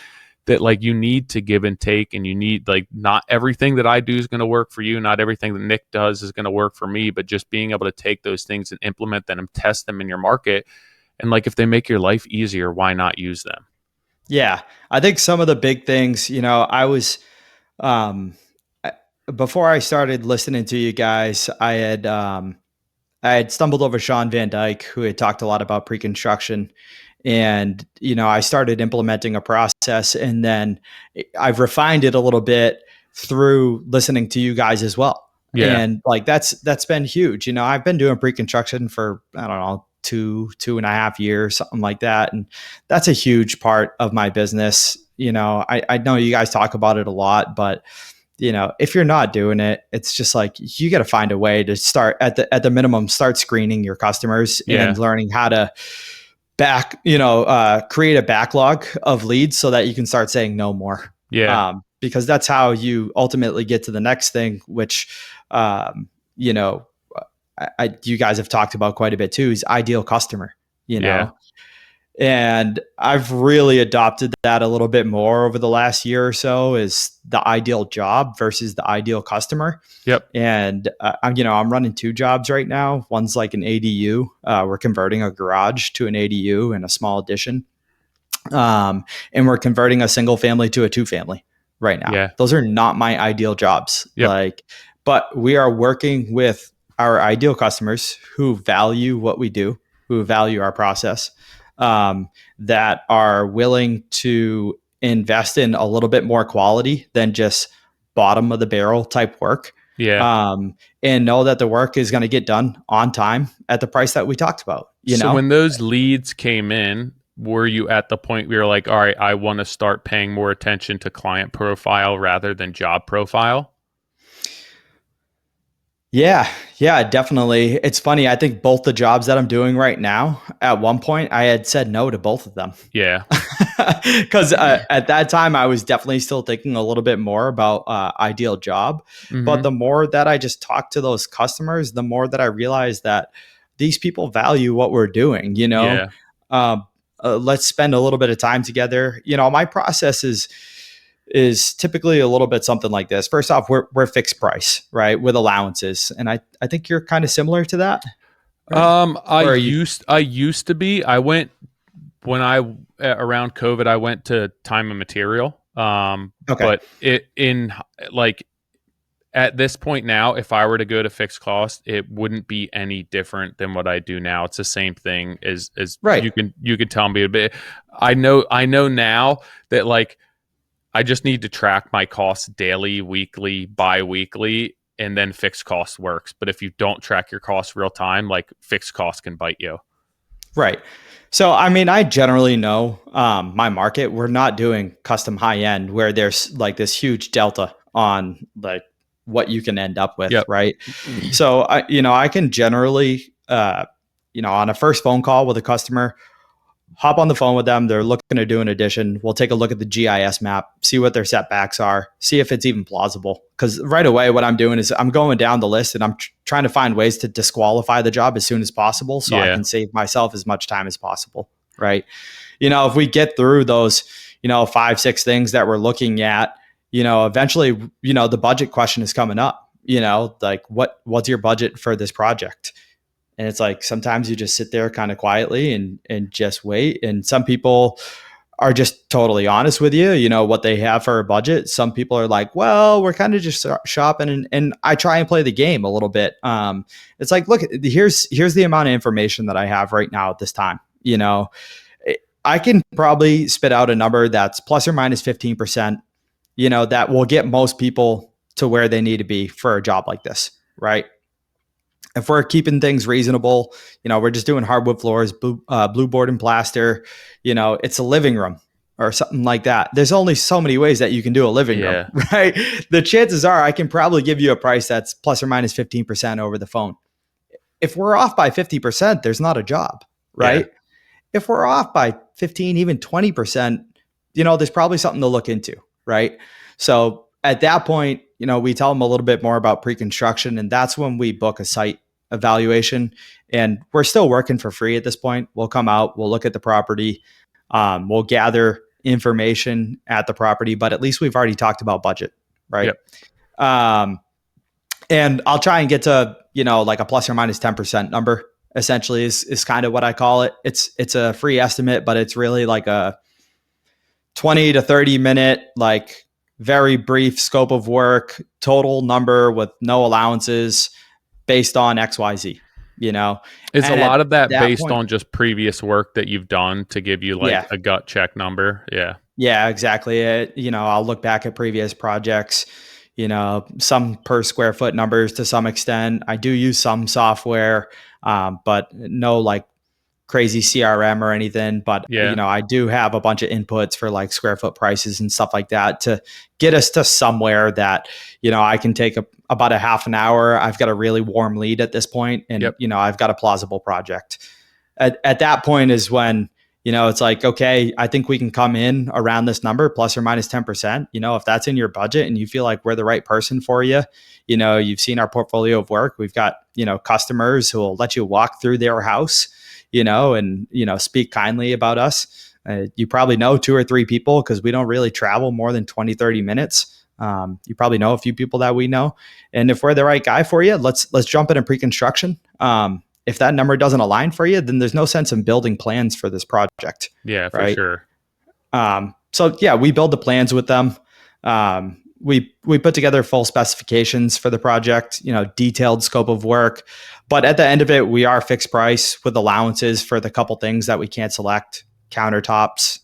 that like you need to give and take, and you need like not everything that I do is going to work for you. Not everything that Nick does is going to work for me, but just being able to take those things and implement them and test them in your market. And like, if they make your life easier, why not use them? Yeah. I think some of the big things, I was, before I started listening to you guys, I had stumbled over Sean Van Dyke, who had talked a lot about pre-construction. And, I started implementing a process, and then I've refined it a little bit through listening to you guys as well. Yeah. And like, that's been huge. I've been doing pre-construction for, I don't know, 2.5 years, something like that. And that's a huge part of my business. I know you guys talk about it a lot, but if you're not doing it, it's just like, you got to find a way to start at the minimum, start screening your customers and learning how to create a backlog of leads so that you can start saying no more. Yeah. Because that's how you ultimately get to the next thing, which, you guys have talked about quite a bit too, is ideal customer, And I've really adopted that a little bit more over the last year or so, is the ideal job versus the ideal customer. Yep. And I'm running 2 jobs right now. One's like an ADU. We're converting a garage to an ADU and a small addition. And we're converting a single family to a 2-family right now. Yeah. Those are not my ideal jobs. Yep. But we are working with our ideal customers who value what we do, who value our process, that are willing to invest in a little bit more quality than just bottom of the barrel type work. Yeah. And know that the work is going to get done on time at the price that we talked about. So when those leads came in, were you at the point where you're like, all right, I want to start paying more attention to client profile rather than job profile? Yeah, definitely. It's funny. I think both the jobs that I'm doing right now, at one point, I had said no to both of them. Yeah. Because at that time, I was definitely still thinking a little bit more about ideal job. Mm-hmm. But the more that I just talked to those customers, the more that I realized that these people value what we're doing. Yeah. Let's spend a little bit of time together. My process is typically a little bit something like this. First off, we're fixed price, right, with allowances, and I think you're kind of similar to that. Right? I used to be. I went around COVID. I went to time and material. Okay. But at this point now, if I were to go to fixed cost, it wouldn't be any different than what I do now. It's the same thing as right. You can tell me a bit. I know now that like, I just need to track my costs daily, weekly, bi-weekly, and then fixed cost works. But if you don't track your costs real time, like fixed costs can bite you. Right. So, I mean, I generally know my market. We're not doing custom high end where there's like this huge delta on like what you can end up with. Yep. Right. So, I can generally, on a first phone call with a customer, hop on the phone with them. They're looking to do an addition. We'll take a look at the GIS map, see what their setbacks are, see if it's even plausible. Because right away, what I'm doing is I'm going down the list and I'm trying to find ways to disqualify the job as soon as possible so I can save myself as much time as possible. Right. If we get through those, 5-6 things that we're looking at, eventually, the budget question is coming up, like what's your budget for this project? And it's like, sometimes you just sit there kind of quietly and just wait. And some people are just totally honest with you, what they have for a budget. Some people are like, well, we're kind of just shopping. And I try and play the game a little bit. It's like, look, here's the amount of information that I have right now at this time. I can probably spit out a number that's plus or minus 15%, that will get most people to where they need to be for a job like this. Right. If we're keeping things reasonable, we're just doing hardwood floors, blue board and plaster, it's a living room or something like that. There's only so many ways that you can do a living room, right? The chances are I can probably give you a price that's plus or minus 15% over the phone. If we're off by 50%, there's not a job, right? Yeah. If we're off by 15, even 20%, there's probably something to look into, right? So at that point, we tell them a little bit more about pre-construction, and that's when we book a site evaluation. And we're still working for free at this point. We'll come out, we'll look at the property, we'll gather information at the property, but at least we've already talked about budget, right? Yep. And I'll try and get to, like a plus or minus 10% number, essentially is kind of what I call it. It's a free estimate, but it's really like a 20 to 30 minute, like very brief scope of work, total number with no allowances based on XYZ, Is a lot of that based on just previous work that you've done to give you like a gut check number? Yeah. Yeah, exactly. I'll look back at previous projects, some per square foot numbers to some extent. I do use some software, but no like crazy CRM or anything, but I do have a bunch of inputs for like square foot prices and stuff like that to get us to somewhere that, I can take about a half an hour. I've got a really warm lead at this point, and, I've got a plausible project. At that point is when, it's like, okay, I think we can come in around this number, plus or minus 10%. If that's in your budget and you feel like we're the right person for you, you've seen our portfolio of work. We've got, customers who will let you walk through their house, and, speak kindly about us. You probably know 2 or 3 people because we don't really travel more than 20, 30 minutes. You probably know a few people that we know. And if we're the right guy for you, let's jump into pre-construction. If that number doesn't align for you, then there's no sense in building plans for this project. Yeah, for sure. So yeah, we build the plans with them. We put together full specifications for the project, detailed scope of work. But at the end of it, we are fixed price with allowances for the couple things that we can't select: countertops,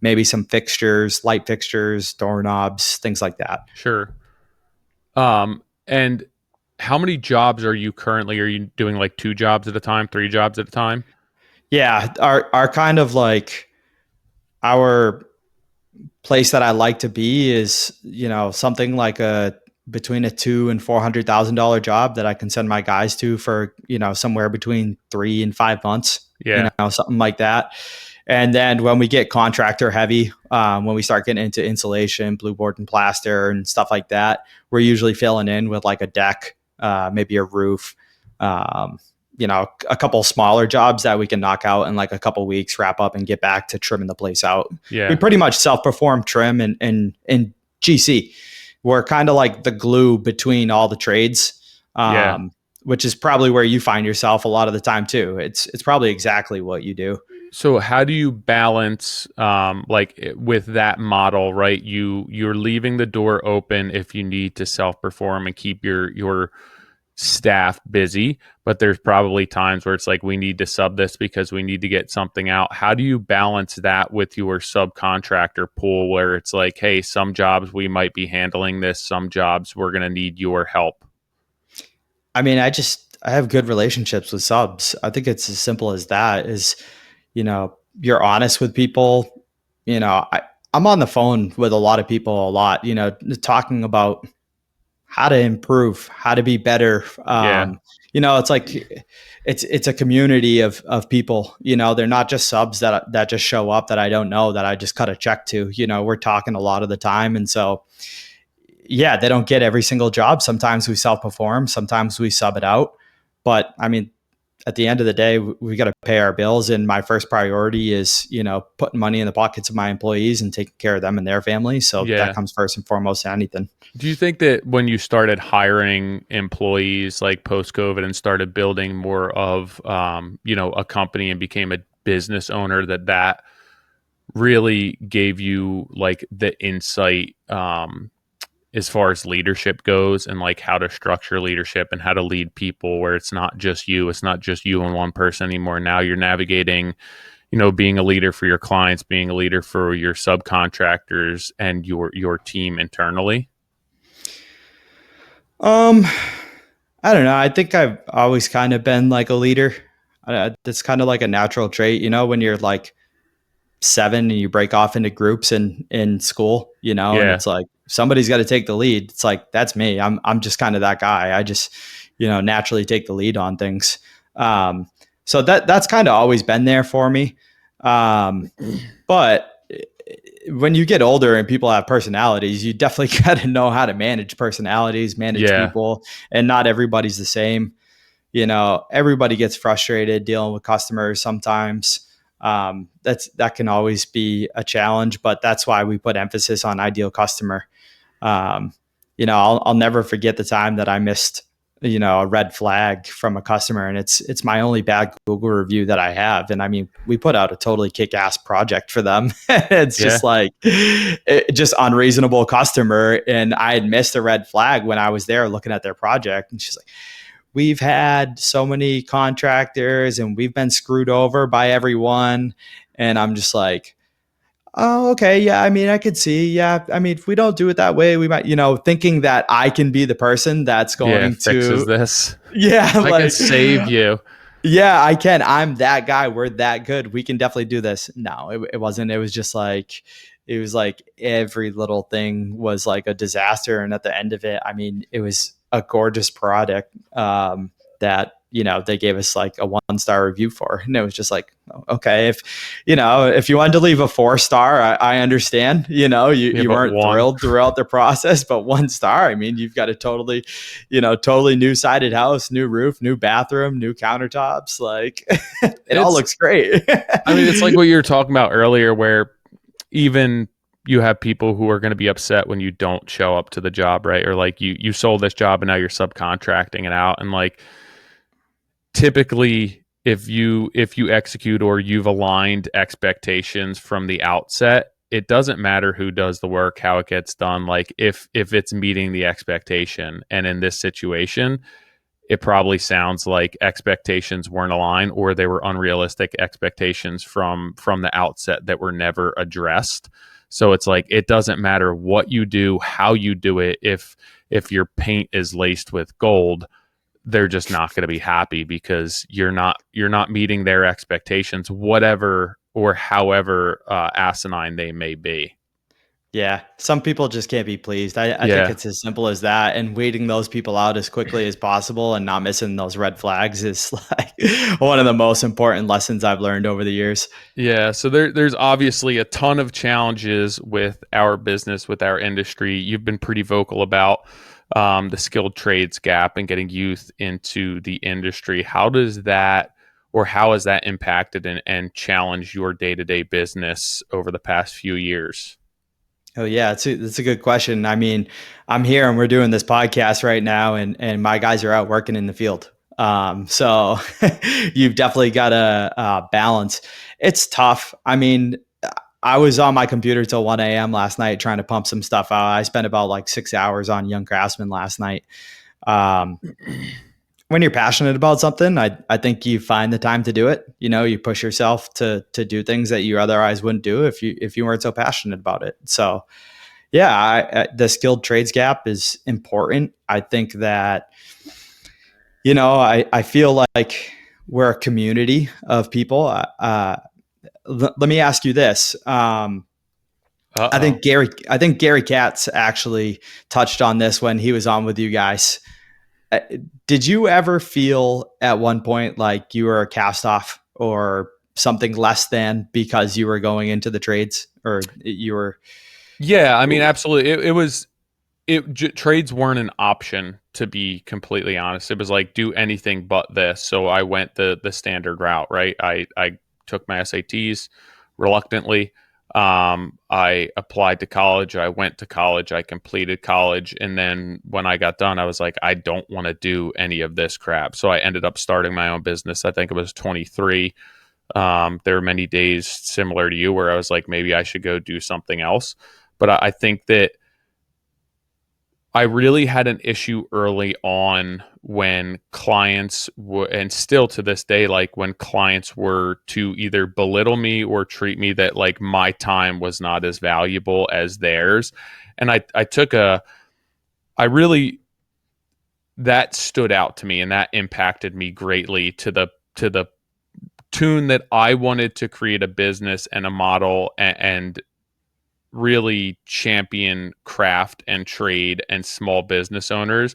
maybe some fixtures, light fixtures, doorknobs, things like that. Sure. And how many jobs are you doing like 2 jobs at a time, 3 jobs at a time? Yeah. Our kind of like our place that I like to be is, something like between a $200,000 and $400,000 job that I can send my guys to for, somewhere between 3 and 5 months, something like that. And then when we get contractor heavy, when we start getting into insulation, blue board and plaster and stuff like that, we're usually filling in with like a deck, maybe a roof, a couple smaller jobs that we can knock out in like a couple weeks, wrap up and get back to trimming the place out. Yeah. We pretty much self-perform trim and GC. We're kind of like the glue between all the trades, which is probably where you find yourself a lot of the time too. It's probably exactly what you do. So how do you balance, like with that model, right? You're leaving the door open if you need to self-perform and keep your staff busy, but there's probably times where it's like, we need to sub this because we need to get something out. How do you balance that with your subcontractor pool, where it's like, hey, some jobs we might be handling this, some jobs we're going to need your help? I mean, I have good relationships with subs. I think it's as simple as that. Is, you're honest with people. I'm on the phone with a lot of people a lot, talking about how to improve, how to be better. Yeah. It's like it's a community of people. They're not just subs that just show up that I don't know, that I just cut a check to. We're talking a lot of the time, and so yeah, they don't get every single job. Sometimes we self-perform, sometimes we sub it out. But I mean, at the end of the day, we got to pay our bills. And my first priority is, putting money in the pockets of my employees and taking care of them and their families. So that comes first and foremost to anything. Do you think that when you started hiring employees like post-COVID and started building more of, a company and became a business owner, that really gave you like the insight, as far as leadership goes, and like how to structure leadership and how to lead people, where it's not just you and one person anymore. Now you're navigating, being a leader for your clients, being a leader for your subcontractors and your team internally? I don't know. I think I've always kind of been like a leader. That's kind of like a natural trait, when you're like 7 and you break off into groups in school, and it's like, somebody's got to take the lead. It's like, that's me. I'm just kind of that guy. I just, naturally take the lead on things. So that's kind of always been there for me. But when you get older and people have personalities, you definitely got to know how to manage personalities, manage people, and not everybody's the same. Everybody gets frustrated dealing with customers sometimes. That can always be a challenge, but that's why we put emphasis on ideal customer. I'll never forget the time that I missed, a red flag from a customer, and it's my only bad Google review that I have. And I mean, we put out a totally kick-ass project for them. It's just like, just unreasonable customer. And I had missed a red flag when I was there looking at their project, and she's like, we've had so many contractors and we've been screwed over by everyone. And I'm just like, oh, okay. Yeah. I mean, I could see. Yeah. I mean, if we don't do it that way, we might, thinking that I can be the person that's going fixes this. Yeah. I can save you. Yeah, I can. I'm that guy. We're that good. We can definitely do this. No, it wasn't. It was just like, it was like every little thing was like a disaster. And at the end of it, I mean, it was a gorgeous product that, they gave us like a 1-star review for. And it was just like, okay, if you wanted to leave a 4-star, I understand, you weren't thrilled throughout the process, but 1 star, I mean, you've got a totally new sided house, new roof, new bathroom, new countertops. Like it all looks great. I mean, it's like what you were talking about earlier, where even you have people who are going to be upset when you don't show up to the job, right? Or like you sold this job and now you're subcontracting it out. And like, typically if you execute or you've aligned expectations from the outset, it doesn't matter who does the work, how it gets done. Like if it's meeting the expectation. And in this situation, it probably sounds like expectations weren't aligned, or they were unrealistic expectations from the outset that were never addressed. So it's like, it doesn't matter what you do, how you do it. If your paint is laced with gold, they're just not going to be happy because you're not meeting their expectations, whatever or however asinine they may be. Yeah, some people just can't be pleased. I think it's as simple as that. And weeding those people out as quickly as possible and not missing those red flags is like one of the most important lessons I've learned over the years. Yeah, so there's obviously a ton of challenges with our business, with our industry. You've been pretty vocal about the skilled trades gap and getting youth into the industry. How has that impacted and challenged your day-to-day business over the past few years? Oh yeah, that's a good question. I mean, I'm here and we're doing this podcast right now, and my guys are out working in the field. So you've definitely got to balance. It's tough. I mean, I was on my computer till 1 a.m. last night trying to pump some stuff out. I spent about like 6 hours on Young Craftsman last night. when you're passionate about something, I think you find the time to do it. You push yourself to do things that you otherwise wouldn't do if you weren't so passionate about it. So yeah, the skilled trades gap is important. I think that, I feel like we're a community of people. Let me ask you this. I think Gary Katz actually touched on this when he was on with you guys. Did you ever feel at one point like you were a cast off or something less than because you were going into the trades, or you were? Yeah, I mean, absolutely. Trades weren't an option, to be completely honest. It was like, do anything but this. So I went the standard route, right? I took my SATs reluctantly. I applied to college. I went to college. I completed college. And then when I got done, I was like, I don't want to do any of this crap. So I ended up starting my own business. I think it was 23. There were many days similar to you where I was like, maybe I should go do something else. But I think that I really had an issue early on when clients and still to this day, like when clients were to either belittle me or treat me that like my time was not as valuable as theirs. And I really, that stood out to me and that impacted me greatly to the tune that I wanted to create a business and a model and really champion craft and trade and small business owners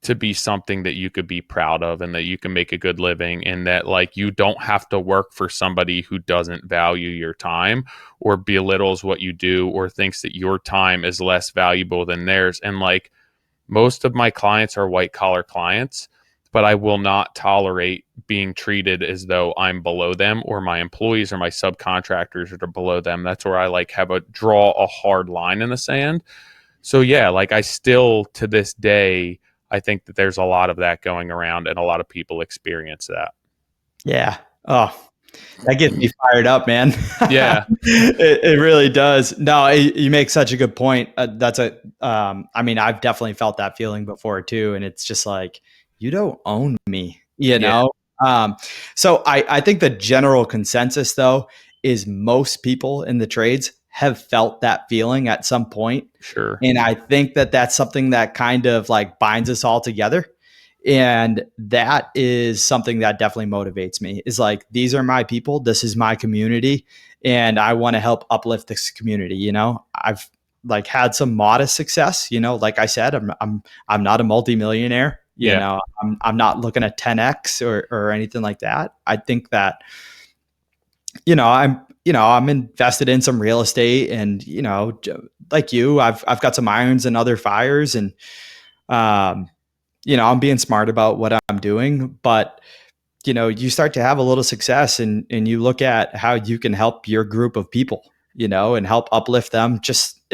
to be something that you could be proud of and that you can make a good living, and that like you don't have to work for somebody who doesn't value your time or belittles what you do or thinks that your time is less valuable than theirs. And like most of my clients are white collar clients, but I will not tolerate being treated as though I'm below them or my employees or my subcontractors are below them. That's where I like draw a hard line in the sand. So yeah, like I still to this day, I think that there's a lot of that going around and a lot of people experience that. Yeah. Oh, that gets me fired up, man. Yeah. It really does. No, you make such a good point. I mean, I've definitely felt that feeling before too. And it's just like, you don't own me, Yeah. So I think the general consensus though, is most people in the trades have felt that feeling at some point. Sure. And I think that that's something that kind of like binds us all together. And that is something that definitely motivates me, is like, these are my people. This is my community. And I want to help uplift this community. I've like had some modest success, like I said, I'm not a multimillionaire, Yeah. I'm not looking at 10X or anything like that. I think that, I'm invested in some real estate and, like you, I've got some irons and other fires, and, I'm being smart about what I'm doing, but you start to have a little success and you look at how you can help your group of people, and help uplift them.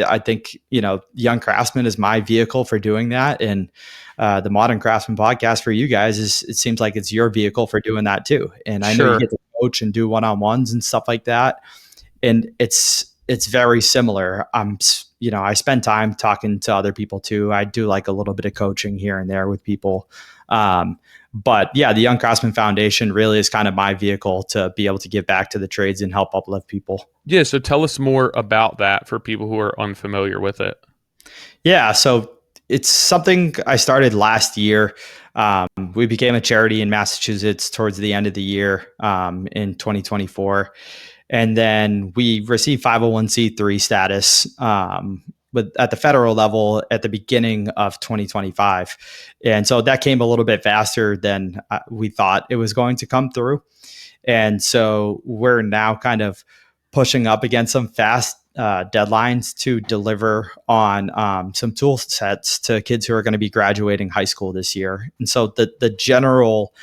I think, Young Craftsman is my vehicle for doing that. And the Modern Craftsman podcast for you guys it seems like it's your vehicle for doing that too. And I know you Sure. get to coach and do one-on-ones and stuff like that. And it's very similar. I spend time talking to other people too. I do like a little bit of coaching here and there with people. But yeah, the Young Craftsman Foundation really is kind of my vehicle to be able to give back to the trades and help uplift people. Yeah. So tell us more about that for people who are unfamiliar with it. Yeah. So it's something I started last year. We became a charity in Massachusetts towards the end of the year, in 2024. And then we received 501c3 status, at the federal level at the beginning of 2025. And so that came a little bit faster than we thought it was going to come through. And so we're now kind of pushing up against some fast deadlines to deliver on some tool sets to kids who are going to be graduating high school this year. And so the general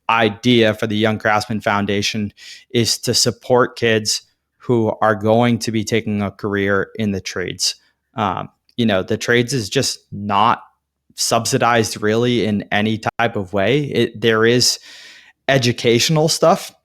idea for the Young Craftsman Foundation is to support kids who are going to be taking a career in the trades. The trades is just not subsidized really in any type of way. There is educational stuff.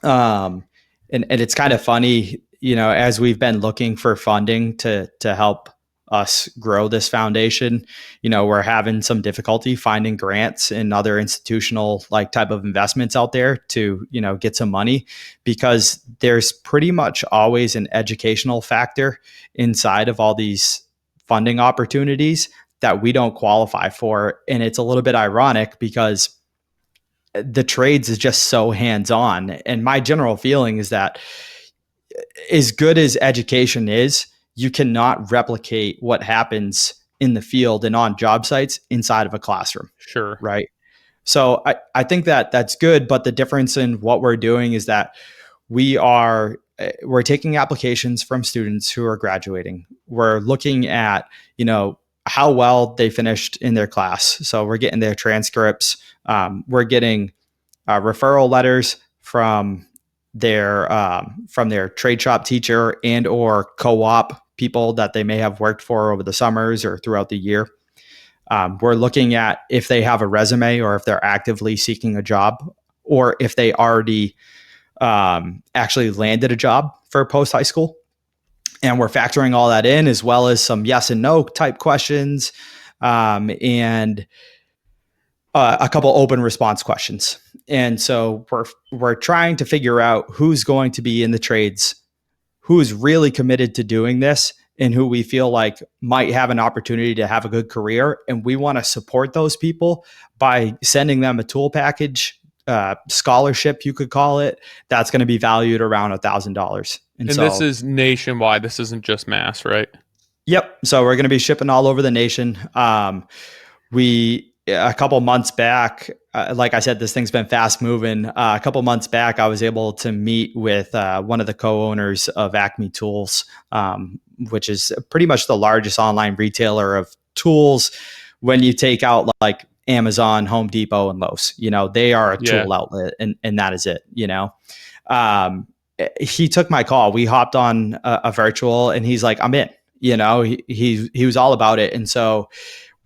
And it's kind of funny, as we've been looking for funding to help us grow this foundation. We're having some difficulty finding grants and other institutional like type of investments out there to, get some money, because there's pretty much always an educational factor inside of all these funding opportunities that we don't qualify for. And it's a little bit ironic because the trades is just so hands-on. And my general feeling is that as good as education is, you cannot replicate what happens in the field and on job sites inside of a classroom. Sure. Right. So I think that that's good. But the difference in what we're doing is that we're taking applications from students who are graduating. We're looking at, how well they finished in their class. So we're getting their transcripts. We're getting referral letters from their trade shop teacher and or co-op people that they may have worked for over the summers or throughout the year. We're looking at if they have a resume or if they're actively seeking a job, or if they already actually landed a job for post high school. And we're factoring all that in, as well as some yes and no type questions, and a couple open response questions. And so we're trying to figure out who's going to be in the trades, who is really committed to doing this, and who we feel like might have an opportunity to have a good career. And we want to support those people by sending them a tool package, scholarship, you could call it, that's going to be valued around $1,000. And so, this is nationwide. This isn't just Mass, right? Yep. So we're going to be shipping all over the nation. A couple months back, like I said, this thing's been fast moving. A couple months back, I was able to meet with one of the co-owners of Acme Tools, which is pretty much the largest online retailer of tools. When you take out like Amazon, Home Depot, and Lowe's, they are a tool outlet, and that is it. He took my call. We hopped on a virtual, and he's like, "I'm in." He was all about it, and so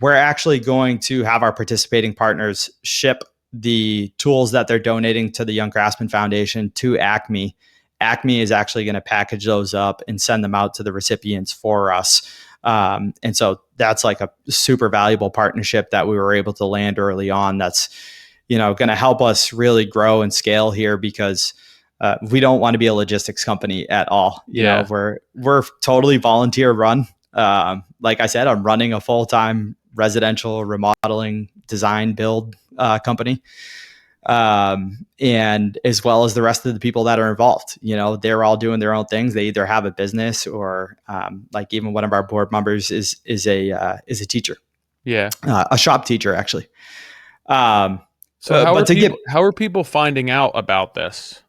we're actually going to have our participating partners ship the tools that they're donating to the Young Craftsman Foundation to Acme. Acme is actually going to package those up and send them out to the recipients for us. And so that's like a super valuable partnership that we were able to land early on. That's, going to help us really grow and scale here, because we don't want to be a logistics company at all. We're totally volunteer run. Like I said, I'm running a full-time residential remodeling design build company. And as well as the rest of the people that are involved, they're all doing their own things. They either have a business or, like even one of our board members is a teacher. Yeah. A shop teacher, actually. So how are people finding out about this?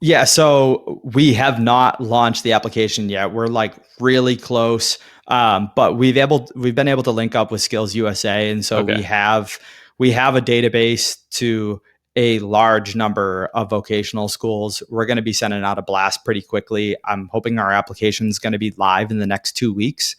Yeah. So we have not launched the application yet. We're like really close. But we've been able to link up with Skills USA. And so we have a database to a large number of vocational schools. We're going to be sending out a blast pretty quickly. I'm hoping our application is going to be live in the next 2 weeks,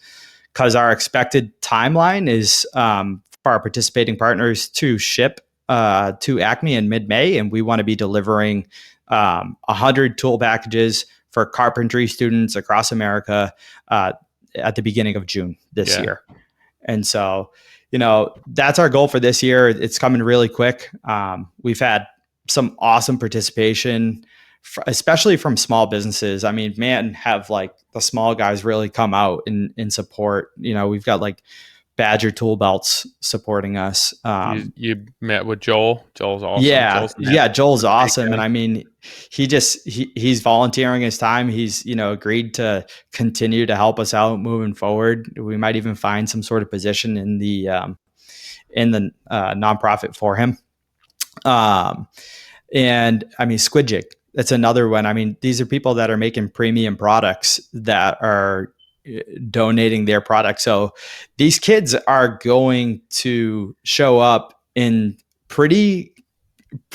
because our expected timeline is for our participating partners to ship to Acme in mid-May. And we want to be delivering 100 tool packages for carpentry students across America at the beginning of June this year. And so, that's our goal for this year. It's coming really quick. We've had some awesome participation, especially from small businesses. I mean, man, have like the small guys really come out in support. We've got like Badger Tool Belts supporting us. You met with Joel. Joel's awesome. Joel's awesome. And I mean, he's volunteering his time. He's, agreed to continue to help us out moving forward. We might even find some sort of position in the nonprofit for him. And I mean, Squid Jig, that's another one. I mean, these are people that are making premium products that are donating their product. So these kids are going to show up in pretty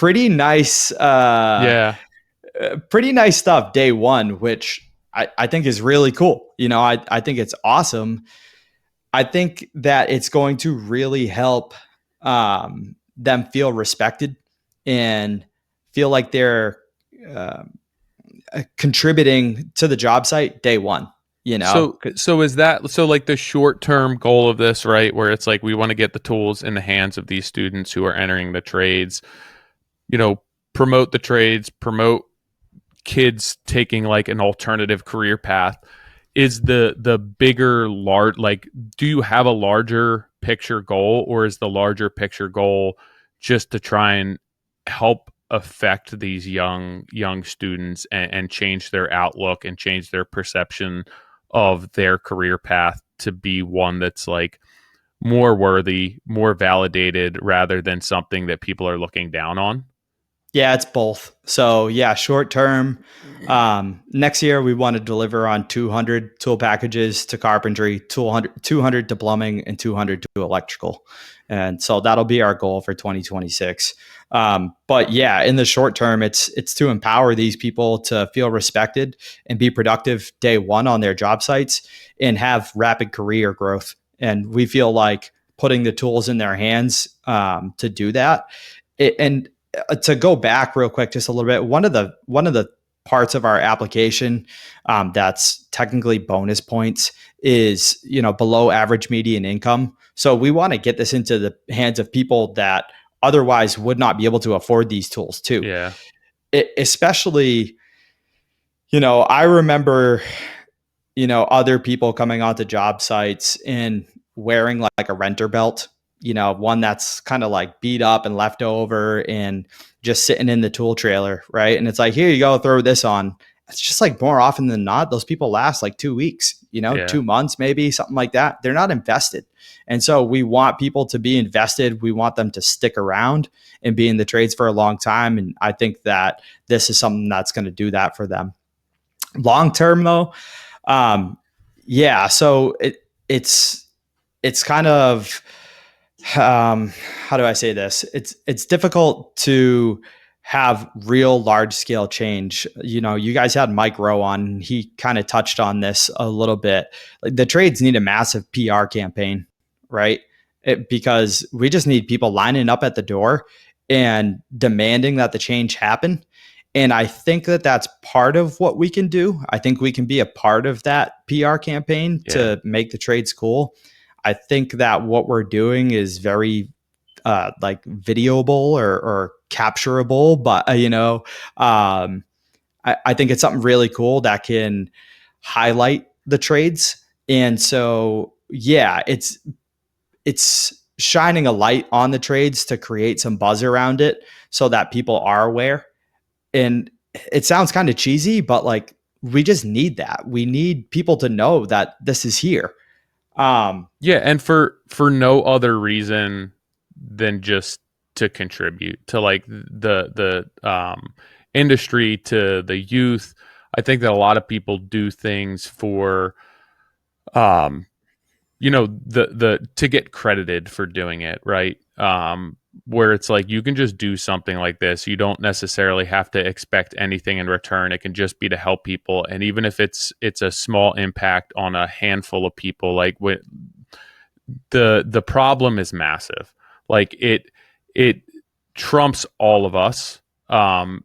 nice, pretty nice stuff day one, which I think is really cool. I think it's awesome. I think that it's going to really help them feel respected and feel like they're contributing to the job site day one. you know. So is that so like the short term goal of this, right? Where it's like we want to get the tools in the hands of these students who are entering the trades, promote the trades, promote kids taking like an alternative career path. Is the bigger large like do you have a larger picture goal, or is the larger picture goal just to try and help affect these young students and change their outlook and change their perception of their career path to be one that's like more worthy, more validated, rather than something that people are looking down on? Yeah, it's both. So yeah, short term. Next year we want to deliver on 200 tool packages to carpentry, 200 to plumbing, and 200 to electrical. And so that'll be our goal for 2026. But yeah, in the short term, it's to empower these people to feel respected and be productive day one on their job sites and have rapid career growth. And we feel like putting the tools in their hands to do that. And to go back real quick, just a little bit, one of the parts of our application that's technically bonus points is below average median income. So we want to get this into the hands of people that otherwise would not be able to afford these tools too. Yeah. Especially, I remember other people coming onto job sites and wearing like a renter belt, one that's kind of like beat up and left over and just sitting in the tool trailer, right? And it's like, here you go, throw this on. It's just like more often than not, those people last like 2 weeks, Yeah. 2 months, maybe something like that. They're not invested. And so we want people to be invested. We want them to stick around and be in the trades for a long time. And I think that this is something that's going to do that for them. Long term though, yeah, so it's kind of how do I say this? It's difficult to have real large scale change. You guys had Mike Rowe on, and he kind of touched on this a little bit. Like the trades need a massive PR campaign, right? Because we just need people lining up at the door and demanding that the change happen. And I think that that's part of what we can do. I think we can be a part of that PR campaign to make the trades cool. I think that what we're doing is very like videoable or capturable, but I think it's something really cool that can highlight the trades. And so, yeah, it's shining a light on the trades to create some buzz around it so that people are aware. And it sounds kind of cheesy, but like we just need that. We need people to know that this is here. And for no other reason than just to contribute to like the industry, to the youth. I think that a lot of people do things for the to get credited for doing it, right? Where it's like you can just do something like this. You don't necessarily have to expect anything in return. It can just be to help people, and even if it's a small impact on a handful of people, like the problem is massive. Like it trumps all of us.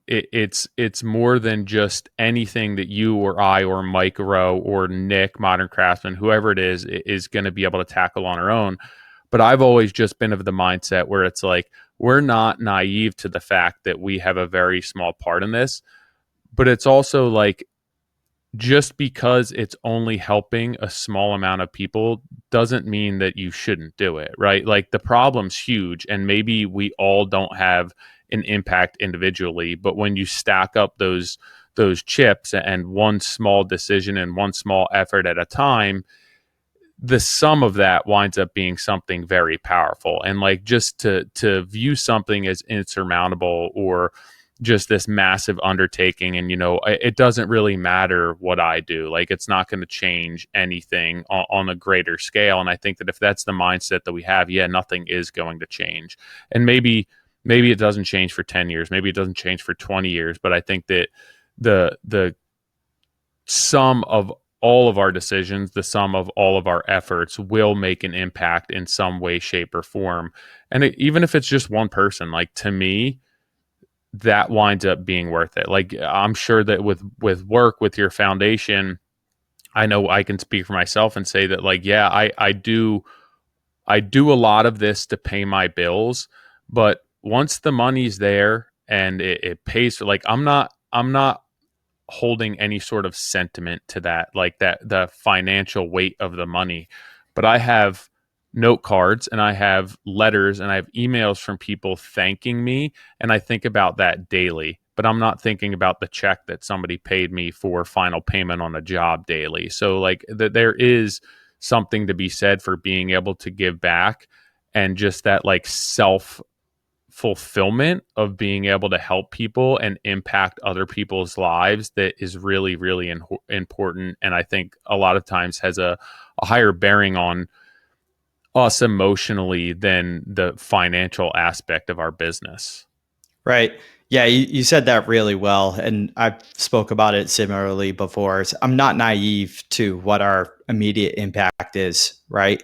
It's more than just anything that you or I or Mike Rowe or Nick, Modern Craftsman, whoever it is going to be able to tackle on our own. But I've always just been of the mindset where it's like, we're not naive to the fact that we have a very small part in this, but it's also like, just because it's only helping a small amount of people doesn't mean that you shouldn't do it, right? Like the problem's huge, and maybe we all don't have an impact individually, but when you stack up those chips and one small decision and one small effort at a time, the sum of that winds up being something very powerful. And like just to view something as insurmountable or just this massive undertaking, and it doesn't really matter what I do, like it's not going to change anything on a greater scale. And I think that if that's the mindset that we have, nothing is going to change. And maybe it doesn't change for 10 years, maybe it doesn't change for 20 years, but I think that the sum of all of our decisions, the sum of all of our efforts will make an impact in some way, shape, or form. And even if it's just one person, like to me, that winds up being worth it. Like I'm sure that with work, with your foundation, I know I can speak for myself and say that, like, yeah, I do a lot of this to pay my bills, but once the money's there and it pays for, like, I'm not holding any sort of sentiment to that, like that the financial weight of the money. But I have note cards and I have letters and I have emails from people thanking me, and I think about that daily. But I'm not thinking about the check that somebody paid me for final payment on a job daily. So like there is something to be said for being able to give back, and just that like self fulfillment of being able to help people and impact other people's lives, that is really, really important. And I think a lot of times has a higher bearing on us emotionally than the financial aspect of our business. Right. Yeah, you said that really well. And I spoke about it similarly before. I'm not naive to what our immediate impact is, right?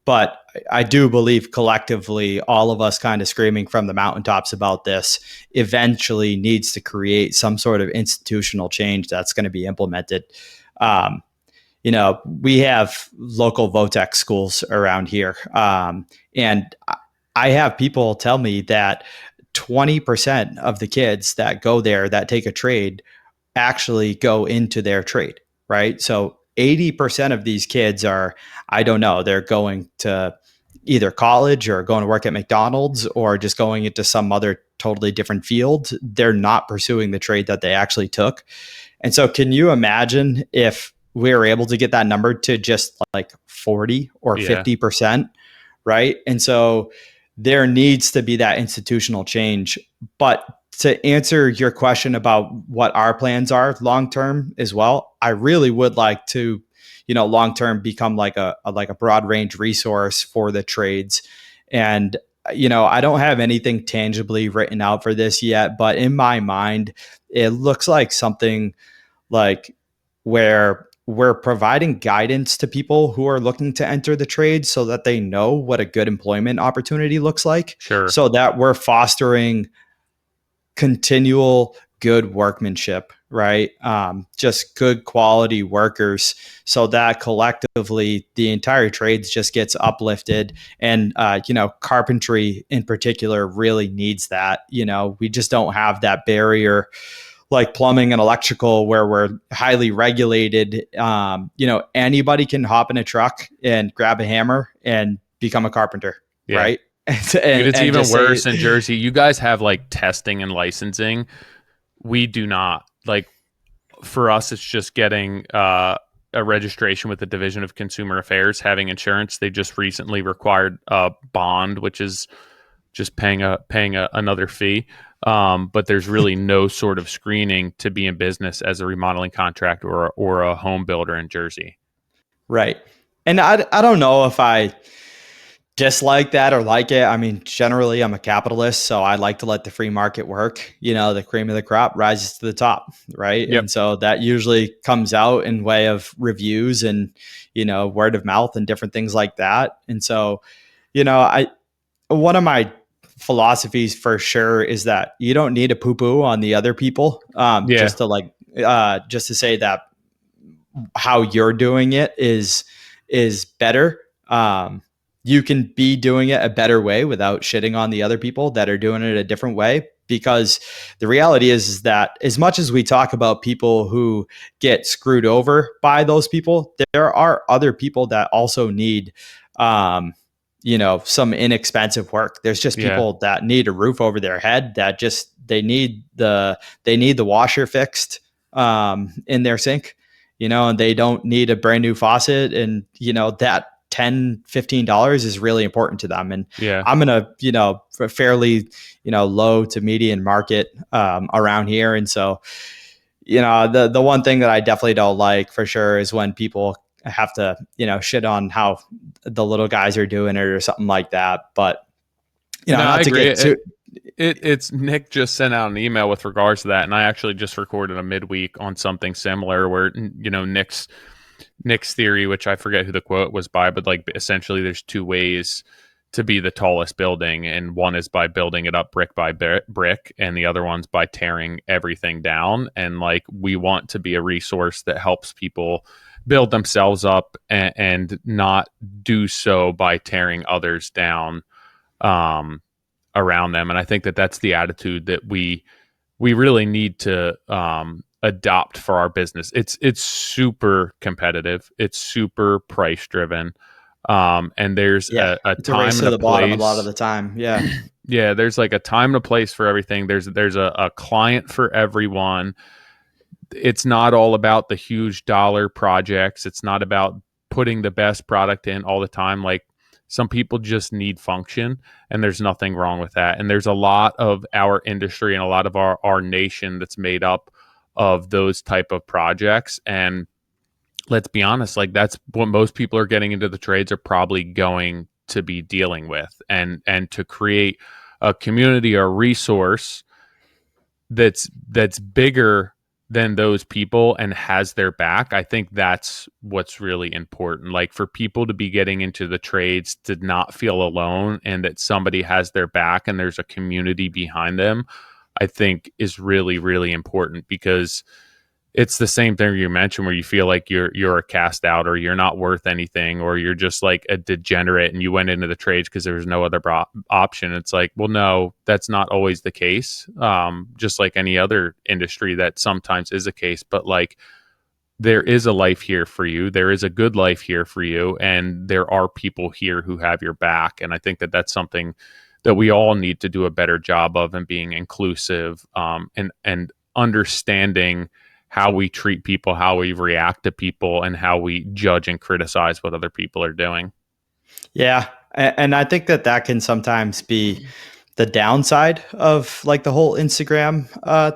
But I do believe collectively, all of us kind of screaming from the mountaintops about this eventually needs to create some sort of institutional change that's going to be implemented. Um, we have local VOTEC schools around here. And I have people tell me that 20% of the kids that go there that take a trade actually go into their trade, right? So 80% of these kids are, I don't know, they're going to either college or going to work at McDonald's or just going into some other totally different field. They're not pursuing the trade that they actually took. And so can you imagine if we were able to get that number to just like 40 or Yeah. 50%, right? And so there needs to be that institutional change. But to answer your question about what our plans are long term as well, I really would like to, long term become like a broad range resource for the trades. And I don't have anything tangibly written out for this yet, but in my mind, it looks like something like where we're providing guidance to people who are looking to enter the trade so that they know what a good employment opportunity looks like. Sure. So that we're fostering continual good workmanship, right? Just good quality workers, so that collectively the entire trades just gets uplifted. And carpentry in particular really needs that. We just don't have that barrier like plumbing and electrical where we're highly regulated. Anybody can hop in a truck and grab a hammer and become a carpenter, Yeah. right? Dude, it's even worse in Jersey. You guys have like testing and licensing. We do not. Like, for us, it's just getting a registration with the Division of Consumer Affairs, having insurance. They just recently required a bond, which is just paying another fee. But there's really no sort of screening to be in business as a remodeling contractor or a home builder in Jersey. Right. And I don't know if I dislike that or like it. I mean, generally I'm a capitalist, so I like to let the free market work. The cream of the crop rises to the top, right? Yep. And so that usually comes out in way of reviews and, word of mouth and different things like that. And so, one of my philosophies for sure is that you don't need to poo-poo on the other people. Just to say that how you're doing it is better. You can be doing it a better way without shitting on the other people that are doing it a different way. Because the reality is that as much as we talk about people who get screwed over by those people, there are other people that also need, some inexpensive work. There's just people that need a roof over their head, that just, they need the washer fixed, in their sink, and they don't need a brand new faucet. And, that $10-15 is really important to them. And I'm in a, fairly, low to median market, around here. And so, the one thing that I definitely don't like for sure is when people have to, shit on how the little guys are doing it or something like that. But, I agree. It's Nick just sent out an email with regards to that. And I actually just recorded a midweek on something similar where, Nick's theory, which I forget who the quote was by, but like essentially there's two ways to be the tallest building, and one is by building it up brick by brick, and the other one's by tearing everything down. And like, we want to be a resource that helps people build themselves up and not do so by tearing others down around them. And I think that that's the attitude that we really need to adopt for our business. It's super competitive. It's super price driven. And there's a it's a time race and to a the bottom a place. lot of the time. Yeah. Yeah, there's like a time and a place for everything. There's a client for everyone. It's not all about the huge dollar projects. It's not about putting the best product in all the time. Like, some people just need function, and there's nothing wrong with that. And there's a lot of our industry and a lot of our nation that's made up of those type of projects. And let's be honest, like, that's what most people are getting into the trades are probably going to be dealing with. And to create a community or resource that's bigger than those people and has their back, I think that's what's really important. Like, for people to be getting into the trades to not feel alone and that somebody has their back and there's a community behind them, I think is really, really important, because it's the same thing you mentioned where you feel like you're a cast out, or you're not worth anything, or you're just like a degenerate and you went into the trades because there was no other option. It's like, well, no, that's not always the case. Just like any other industry, that sometimes is the case, but like, there is a life here for you. There is a good life here for you. And there are people here who have your back. And I think that that's something that we all need to do a better job of, and being inclusive, and understanding how we treat people, how we react to people, and how we judge and criticize what other people are doing. Yeah. And I think that can sometimes be the downside of like the whole Instagram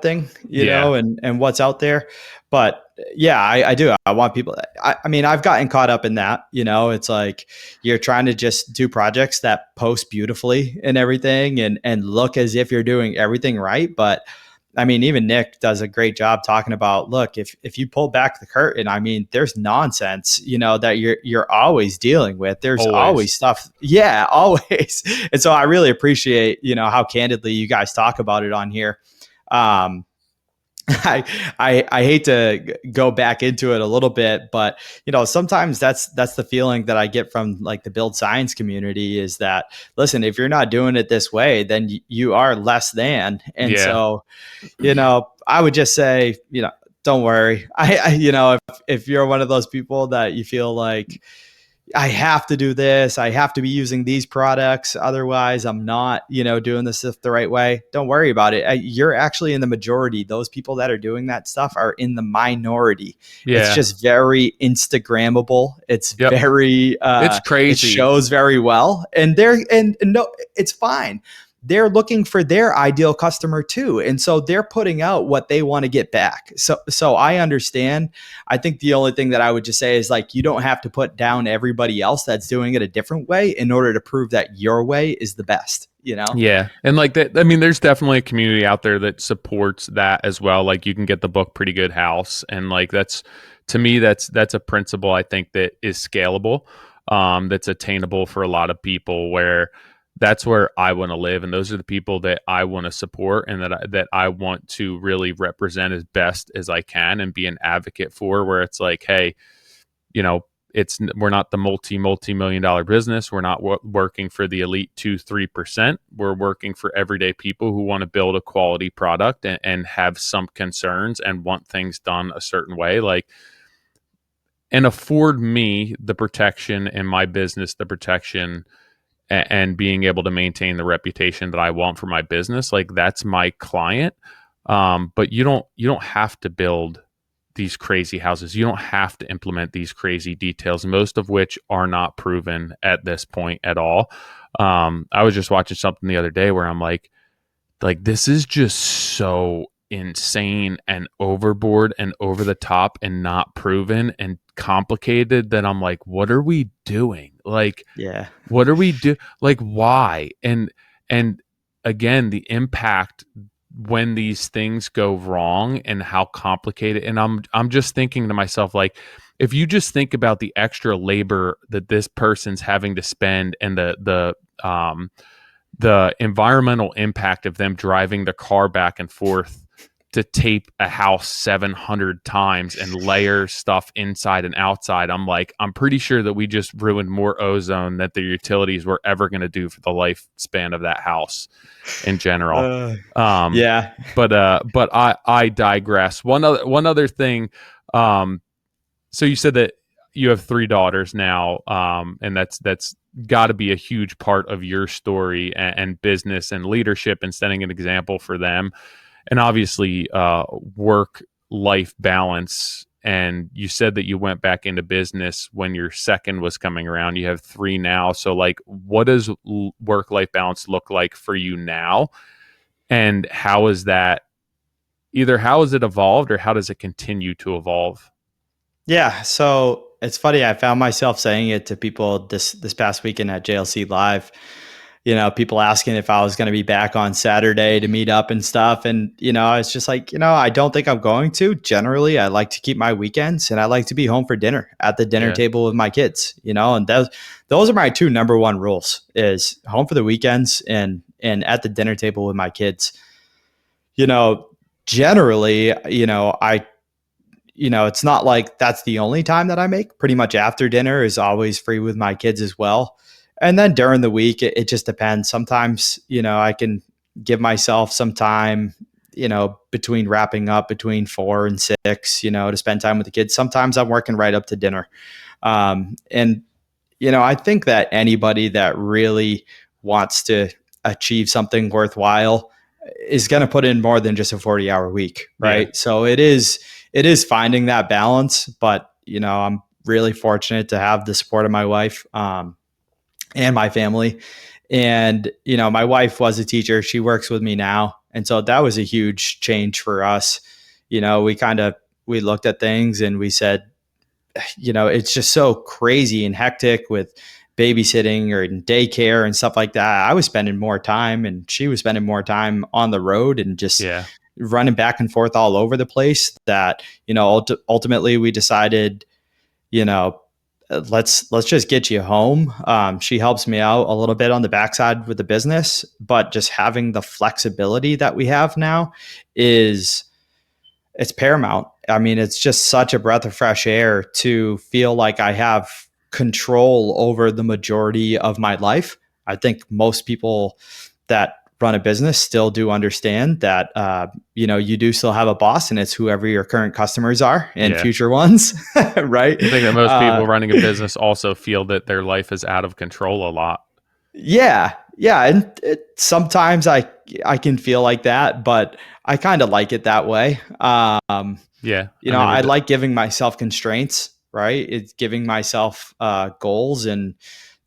thing, you know, and what's out there. But yeah, I do. I want people. I mean, I've gotten caught up in that. You know, it's like you're trying to just do projects that post beautifully and everything, and look as if you're doing everything right. But I mean, even Nick does a great job talking about, look, if you pull back the curtain, I mean, there's nonsense, you know, that you're always dealing with. There's always stuff. Yeah, always. And so I really appreciate, you know, how candidly you guys talk about it on here. I hate to go back into it a little bit, but you know, sometimes that's the feeling that I get from like the build science community, is that, listen, if you're not doing it this way, then you are less than. And so, you know, I would just say, you know, don't worry. I you know, if you're one of those people that you feel like, I have to do this, I have to be using these products, otherwise I'm not, you know, doing this the right way, don't worry about it. You're actually in the majority. Those people that are doing that stuff are in the minority. It's just very Instagrammable. It's very it's crazy. It shows very well, and no, it's fine. They're looking for their ideal customer too. And so they're putting out what they want to get back. So I understand. I think the only thing that I would just say is, like, you don't have to put down everybody else that's doing it a different way in order to prove that your way is the best, you know? Yeah. And like that, I mean, there's definitely a community out there that supports that as well. Like, you can get the book Pretty Good House. And like, to me, that's a principle I think that is scalable, that's attainable for a lot of people, where that's where I want to live, and those are the people that I want to support, and that I want to really represent as best as I can and be an advocate for. Where it's like, hey, you know, we're not the multi-million dollar business. We're not working for the elite 2-3%. We're working for everyday people who want to build a quality product and have some concerns and want things done a certain way, like, and afford me the protection in my business, the protection and being able to maintain the reputation that I want for my business. Like, that's my client. But you don't have to build these crazy houses. You don't have to implement these crazy details, most of which are not proven at this point at all. I was just watching something the other day where I'm like, this is just so insane and overboard and over the top and not proven and complicated that I'm like, what are we doing? Like, what are we do? Like, why? And again, the impact when these things go wrong and how complicated. And I'm just thinking to myself, like, if you just think about the extra labor that this person's having to spend, and the environmental impact of them driving the car back and forth to tape a house 700 times and layer stuff inside and outside. I'm like, I'm pretty sure that we just ruined more ozone that the utilities were ever going to do for the lifespan of that house in general. Yeah. But I digress. One other thing. So you said that you have 3 daughters now, and that's got to be a huge part of your story and business and leadership and setting an example for them. And obviously work-life balance. And you said that you went back into business when your second was coming around. You have 3 now. So like, what does work-life balance look like for you now? And how is that, either how has it evolved or how does it continue to evolve? Yeah. So it's funny. I found myself saying it to people this past weekend at JLC Live. People asking if I was going to be back on Saturday to meet up and stuff. And, it's just like, I don't think I'm going to. Generally, I like to keep my weekends and I like to be home for dinner at the dinner table with my kids, and those are my 2 number 1 rules is home for the weekends and at the dinner table with my kids. Generally, it's not like that's the only time that I make. Pretty much after dinner is always free with my kids as well. And then during the week, it just depends. Sometimes, I can give myself some time, between wrapping up between 4 and 6, to spend time with the kids. Sometimes I'm working right up to dinner. And I think that anybody that really wants to achieve something worthwhile is going to put in more than just a 40-hour week, right? Yeah. So it is finding that balance, but I'm really fortunate to have the support of my wife and my family. And my wife was a teacher. She works with me now, and so that was a huge change for us. We looked at things and we said, it's just so crazy and hectic with babysitting or in daycare and stuff like that. I was spending more time and she was spending more time on the road and just running back and forth all over the place that, ultimately we decided, let's just get you home. She helps me out a little bit on the backside with the business, but just having the flexibility that we have now it's paramount. I mean, it's just such a breath of fresh air to feel like I have control over the majority of my life. I think most people that run a business still do understand that, you do still have a boss and it's whoever your current customers are and future ones, right? I think that most people running a business also feel that their life is out of control a lot. Yeah. Yeah. And sometimes I can feel like that, but I kind of like it that way. I like giving myself constraints, right? It's giving myself goals and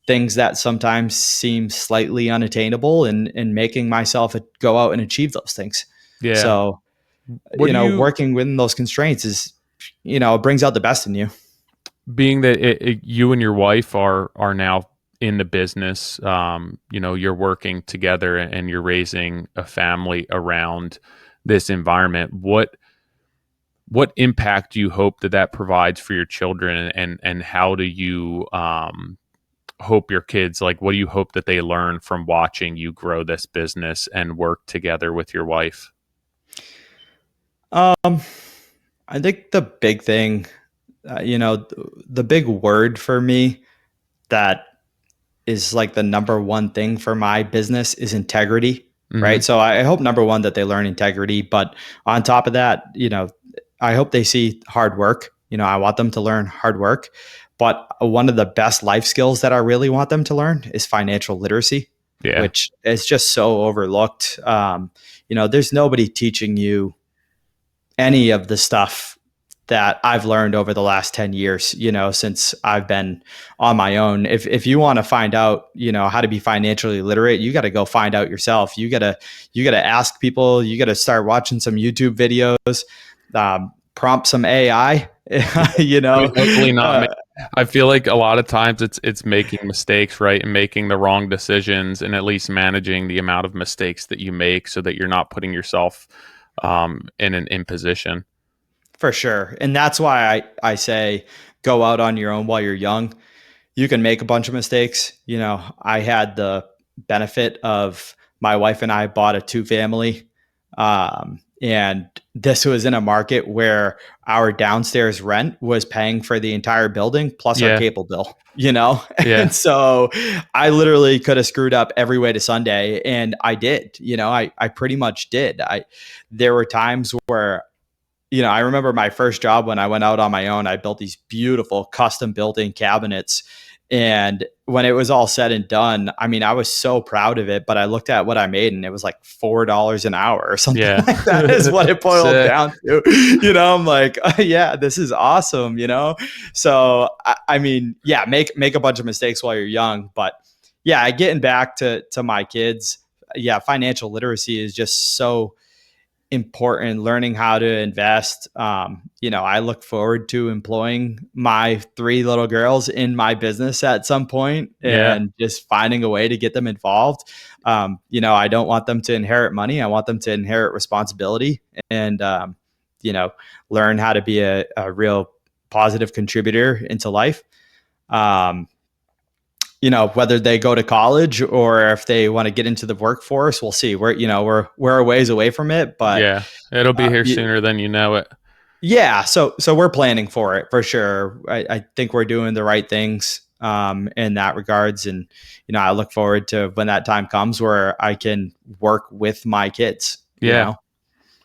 things that sometimes seem slightly unattainable and making myself go out and achieve those things. Yeah. So, working within those constraints is, it brings out the best in you. Being that you and your wife are now in the business, you're working together and you're raising a family around this environment. What impact do you hope that provides for your children, and how do you hope your kids, like, what do you hope that they learn from watching you grow this business and work together with your wife? I think the big thing, the big word for me that is like the number 1 thing for my business is integrity, right? So I hope number 1 that they learn integrity, but on top of that, I hope they see hard work. I want them to learn hard work, but one of the best life skills that I really want them to learn is financial literacy, which is just so overlooked. There's nobody teaching you any of the stuff that I've learned over the last 10 years, since I've been on my own. If you want to find out, how to be financially literate, you got to go find out yourself. You got to ask people, you got to start watching some YouTube videos, prompt some AI, Hopefully not. I feel like a lot of times it's making mistakes, right? And making the wrong decisions, and at least managing the amount of mistakes that you make so that you're not putting yourself in an imposition. For sure. And that's why I say go out on your own while you're young. You can make a bunch of mistakes. I had the benefit of my wife and I bought a 2-family And this was in a market where our downstairs rent was paying for the entire building plus our Yeah. cable bill, you know? Yeah. And so I literally could have screwed up every way to Sunday. And I did, I pretty much did. There were times where, I remember my first job when I went out on my own, I built these beautiful custom built-in cabinets. And when it was all said and done, I mean, I was so proud of it, but I looked at what I made and it was like $4 an hour or something Yeah. like that is what it boiled Sick. down to. I'm like, yeah, this is awesome, So, I mean, yeah, make a bunch of mistakes while you're young. But yeah, getting back to my kids, yeah, financial literacy is just so important, learning how to invest. I look forward to employing my 3 little girls in my business at some point and just finding a way to get them involved. I don't want them to inherit money. I want them to inherit responsibility and, learn how to be a real positive contributor into life. Whether they go to college or if they want to get into the workforce, we'll see. We're a ways away from it, but yeah, it'll be here sooner than you know it. Yeah. So we're planning for it for sure. I think we're doing the right things in that regards. And, I look forward to when that time comes where I can work with my kids. Yeah.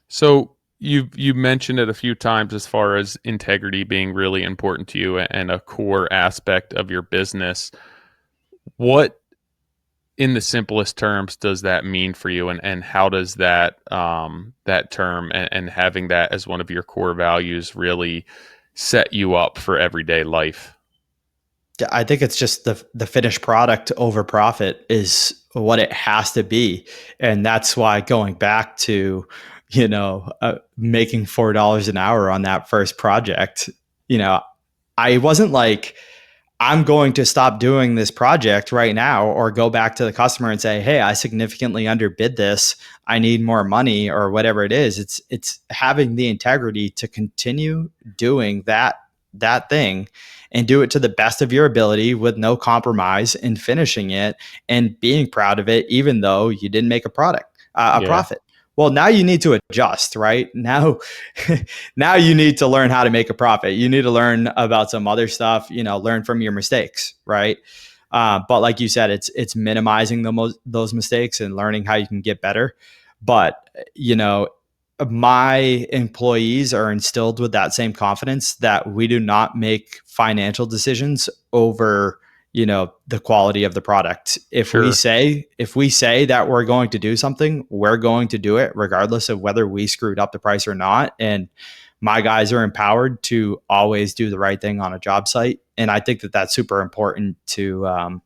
So you mentioned it a few times as far as integrity being really important to you and a core aspect of your business. What, in the simplest terms, does that mean for you, and how does that that term and having that as one of your core values really set you up for everyday life? I think it's just the finished product over profit is what it has to be. And that's why going back to, making $4 an hour on that first project, I wasn't like, I'm going to stop doing this project right now or go back to the customer and say, hey, I significantly underbid this. I need more money or whatever it is. It's having the integrity to continue doing that thing and do it to the best of your ability with no compromise and finishing it and being proud of it, even though you didn't make a profit. Well, now you need to adjust, right? Now you need to learn how to make a profit. You need to learn about some other stuff, learn from your mistakes, right? But like you said, it's minimizing those mistakes and learning how you can get better. But, my employees are instilled with that same confidence that we do not make financial decisions over the quality of the product. If we say that we're going to do something, we're going to do it regardless of whether we screwed up the price or not. And my guys are empowered to always do the right thing on a job site. And I think that that's super important to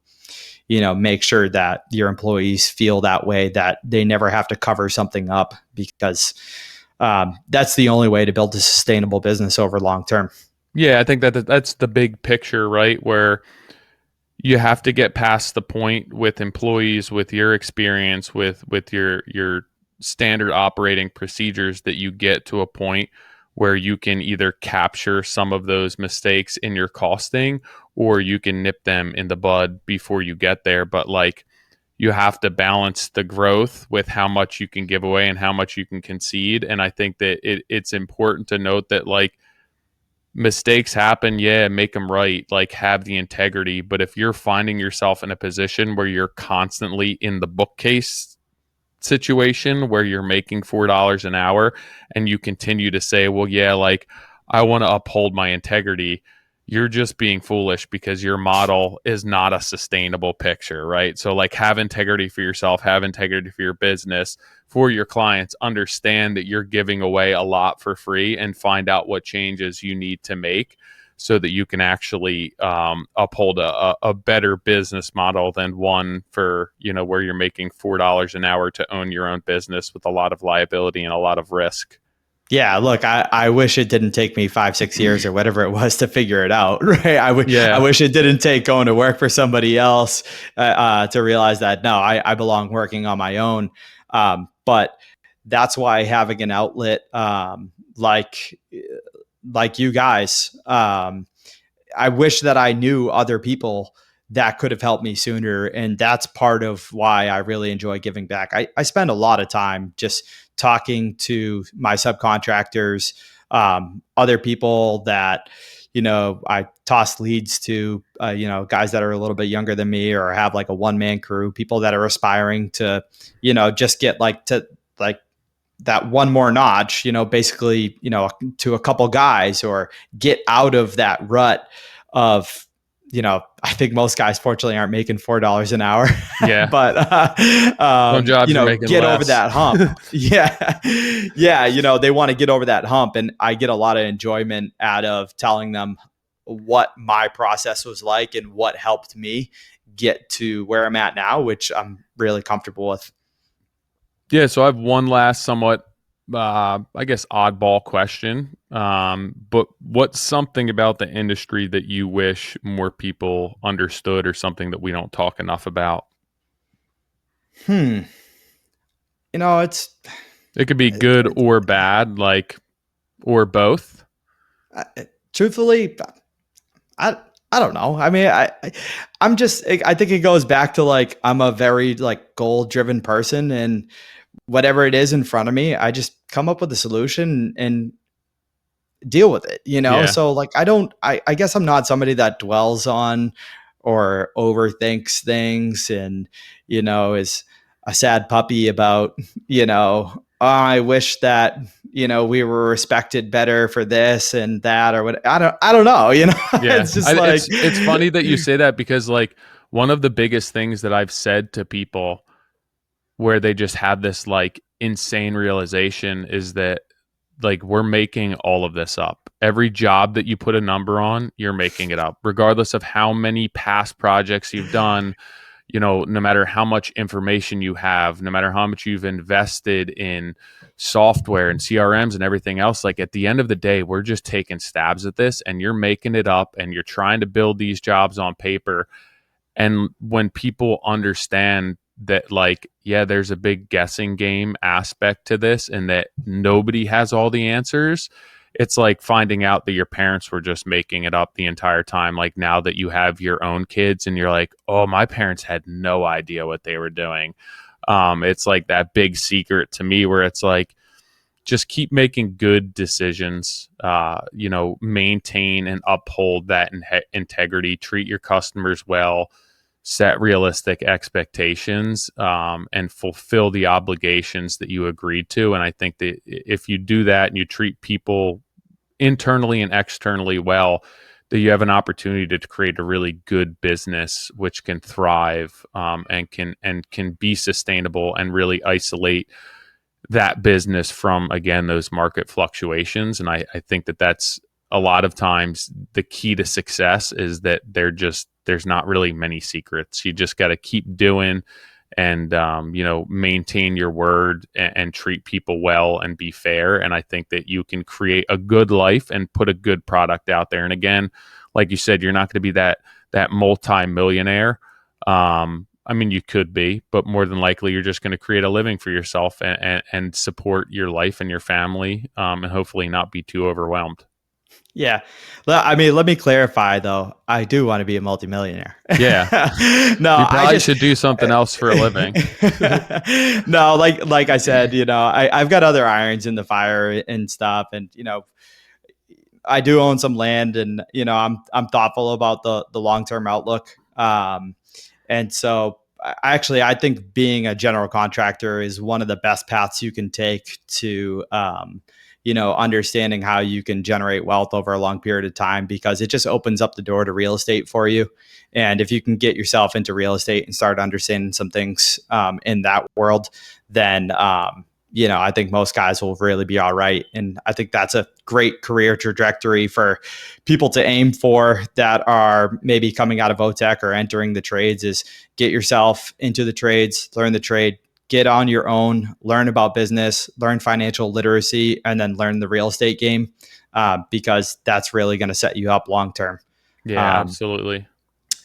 make sure that your employees feel that way, that they never have to cover something up, because that's the only way to build a sustainable business over long term. Yeah, I think that's the big picture, right? Where you have to get past the point with employees, with your experience, with your standard operating procedures, that you get to a point where you can either capture some of those mistakes in your costing, or you can nip them in the bud before you get there. But like, you have to balance the growth with how much you can give away and how much you can concede. And I think that it's important to note that, like, mistakes happen. Yeah, make them right. Like, have the integrity. But if you're finding yourself in a position where you're constantly in the bookcase situation where you're making $4 an hour and you continue to say, well, yeah, like, I want to uphold my integrity, you're just being foolish, because your model is not a sustainable picture, right? So, like, have integrity for yourself, have integrity for your business, for your clients. Understand that you're giving away a lot for free, and find out what changes you need to make so that you can actually uphold a better business model than one for, where you're making $4 an hour to own your own business with a lot of liability and a lot of risk. Yeah, look, I wish it didn't take me 5-6 years or whatever it was to figure it out, right? I wish it didn't take going to work for somebody else to realize that, no, I belong working on my own. But that's why having an outlet like you guys, I wish that I knew other people that could have helped me sooner. And that's part of why I really enjoy giving back. I spend a lot of time just talking to my subcontractors, other people that, I toss leads to, guys that are a little bit younger than me or have like a one-man crew, people that are aspiring to, just get to that one more notch, basically, to a couple guys, or get out of that rut of, I think most guys fortunately aren't making $4 an hour. Yeah. But, Some jobs are making get less. over that hump. Yeah. Yeah. They want to get over that hump. And I get a lot of enjoyment out of telling them what my process was like and what helped me get to where I'm at now, which I'm really comfortable with. Yeah, so I have one last somewhat, I guess, oddball question. But what's something about the industry that you wish more people understood, or something that we don't talk enough about? It could be good or bad, or both. Truthfully, I don't know. I mean, I'm just, I think it goes back to I'm a very goal driven person, and whatever it is in front of me, I just come up with a solution and deal with it, Yeah. So I guess I'm not somebody that dwells on or overthinks things and, is a sad puppy about, I wish that, we were respected better for this and that, or what. I don't know, Yeah. It's just it's funny that you say that, because one of the biggest things that I've said to people where they just have this insane realization is that we're making all of this up. Every job that you put a number on, you're making it up, regardless of how many past projects you've done. No matter how much information you have, no matter how much you've invested in software and CRMs and everything else, at the end of the day, we're just taking stabs at this, and you're making it up, and you're trying to build these jobs on paper. And when people understand that, there's a big guessing game aspect to this, and that nobody has all the answers, it's like finding out that your parents were just making it up the entire time. Now that you have your own kids, and you're like, oh, my parents had no idea what they were doing. It's that big secret to me, where it's just keep making good decisions, maintain and uphold that integrity, treat your customers well, set realistic expectations, and fulfill the obligations that you agreed to. And I think that if you do that and you treat people internally and externally well, that you have an opportunity to create a really good business, which can thrive, and can be sustainable, and really isolate that business from, again, those market fluctuations. And I think that that's a lot of times the key to success, is that there's not really many secrets. You just got to keep doing, and maintain your word, and treat people well, and be fair. And I think that you can create a good life and put a good product out there. And again, like you said, you're not going to be that multi-millionaire. I mean, you could be, but more than likely, you're just going to create a living for yourself, and support your life and your family, and hopefully not be too overwhelmed. Yeah. I mean, let me clarify though. I do want to be a multimillionaire. Yeah. No, you probably should do something else for a living. No, like I said, I've got other irons in the fire and stuff. And, I do own some land, and, I'm thoughtful about the long-term outlook. And so I think being a general contractor is one of the best paths you can take to, understanding how you can generate wealth over a long period of time, because it just opens up the door to real estate for you. And if you can get yourself into real estate and start understanding some things in that world, then, I think most guys will really be all right. And I think that's a great career trajectory for people to aim for that are maybe coming out of VOTEC or entering the trades, is get yourself into the trades, learn the trade, get on your own, learn about business, learn financial literacy, and then learn the real estate game, because that's really going to set you up long term. Yeah, absolutely.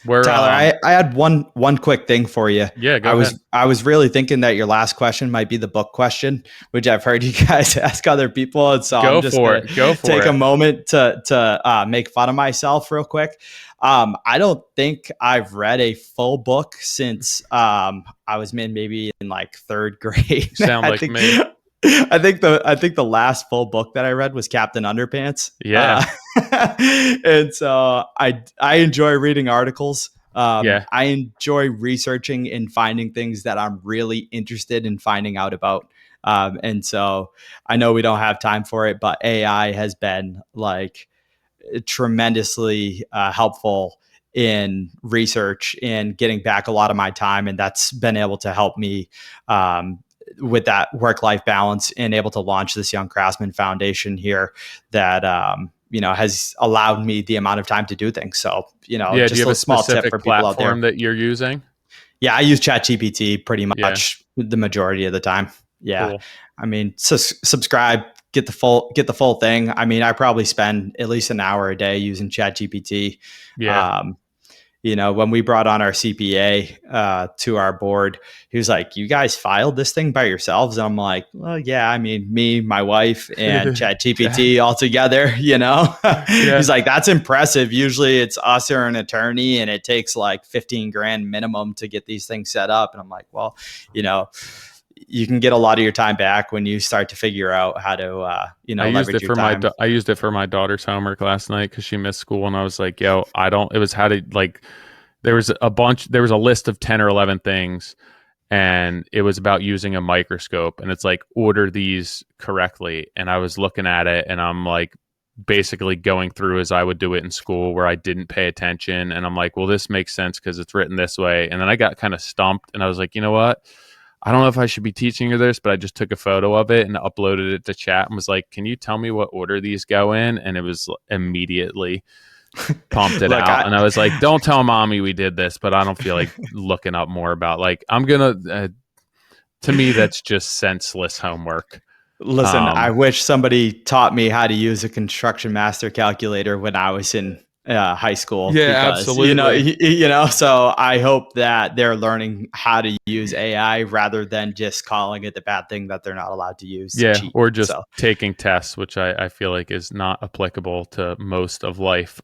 Tyler, I had one quick thing for you. Yeah, go ahead. I was really thinking that your last question might be the book question, which I've heard you guys ask other people. And so I'm just going to take a moment to make fun of myself real quick. I don't think I've read a full book since I was maybe in third grade. Sound like me. I think the last full book that I read was Captain Underpants. Yeah. And so I enjoy reading articles. Yeah. I enjoy researching and finding things that I'm really interested in finding out about. And so I know we don't have time for it, but AI has been like tremendously helpful in research and getting back a lot of my time. And that's been able to help me with that work-life balance and able to launch this Young Craftsman Foundation here that, has allowed me the amount of time to do things. So, Yeah. Do you just have a a small tip specific for people out platform there. that you're using? Yeah, I use ChatGPT pretty Yeah. much the majority of the time. Yeah. Cool. I mean, subscribe, get the full thing. I mean, I probably spend at least an hour a day using ChatGPT. Yeah. When we brought on our CPA to our board, he was like, "You guys filed this thing by yourselves?" And I'm like, "Well, yeah. I mean, me, my wife, and ChatGPT all together." Yeah. He's like, "That's impressive. Usually, it's us or an attorney, and it takes like 15 grand minimum to get these things set up." And I'm like, "Well, you can get a lot of your time back when you start to figure out how to, leverage your time." I used it for my daughter's homework last night because she missed school, and I was like, "Yo, I don't." It was how to like. There was a list of 10 or 11 things, and it was about using a microscope, and it's like order these correctly. And I was looking at it, and I'm like basically going through as I would do it in school, where I didn't pay attention, and I'm like, well, this makes sense because it's written this way. And then I got kind of stumped, and I was like, you know what? I don't know if I should be teaching her this, but I just took a photo of it and uploaded it to chat and was like, can you tell me what order these go in? And it was immediately pumped it out. And I was like, don't tell mommy we did this, but I don't feel like looking up more about I'm going to, to me, that's just senseless homework. Listen, I wish somebody taught me how to use a construction master calculator when I was in high school. Yeah, because, absolutely. So I hope that they're learning how to use AI rather than just calling it the bad thing that they're not allowed to use. Yeah, to cheat. or just taking tests, which I feel like is not applicable to most of life.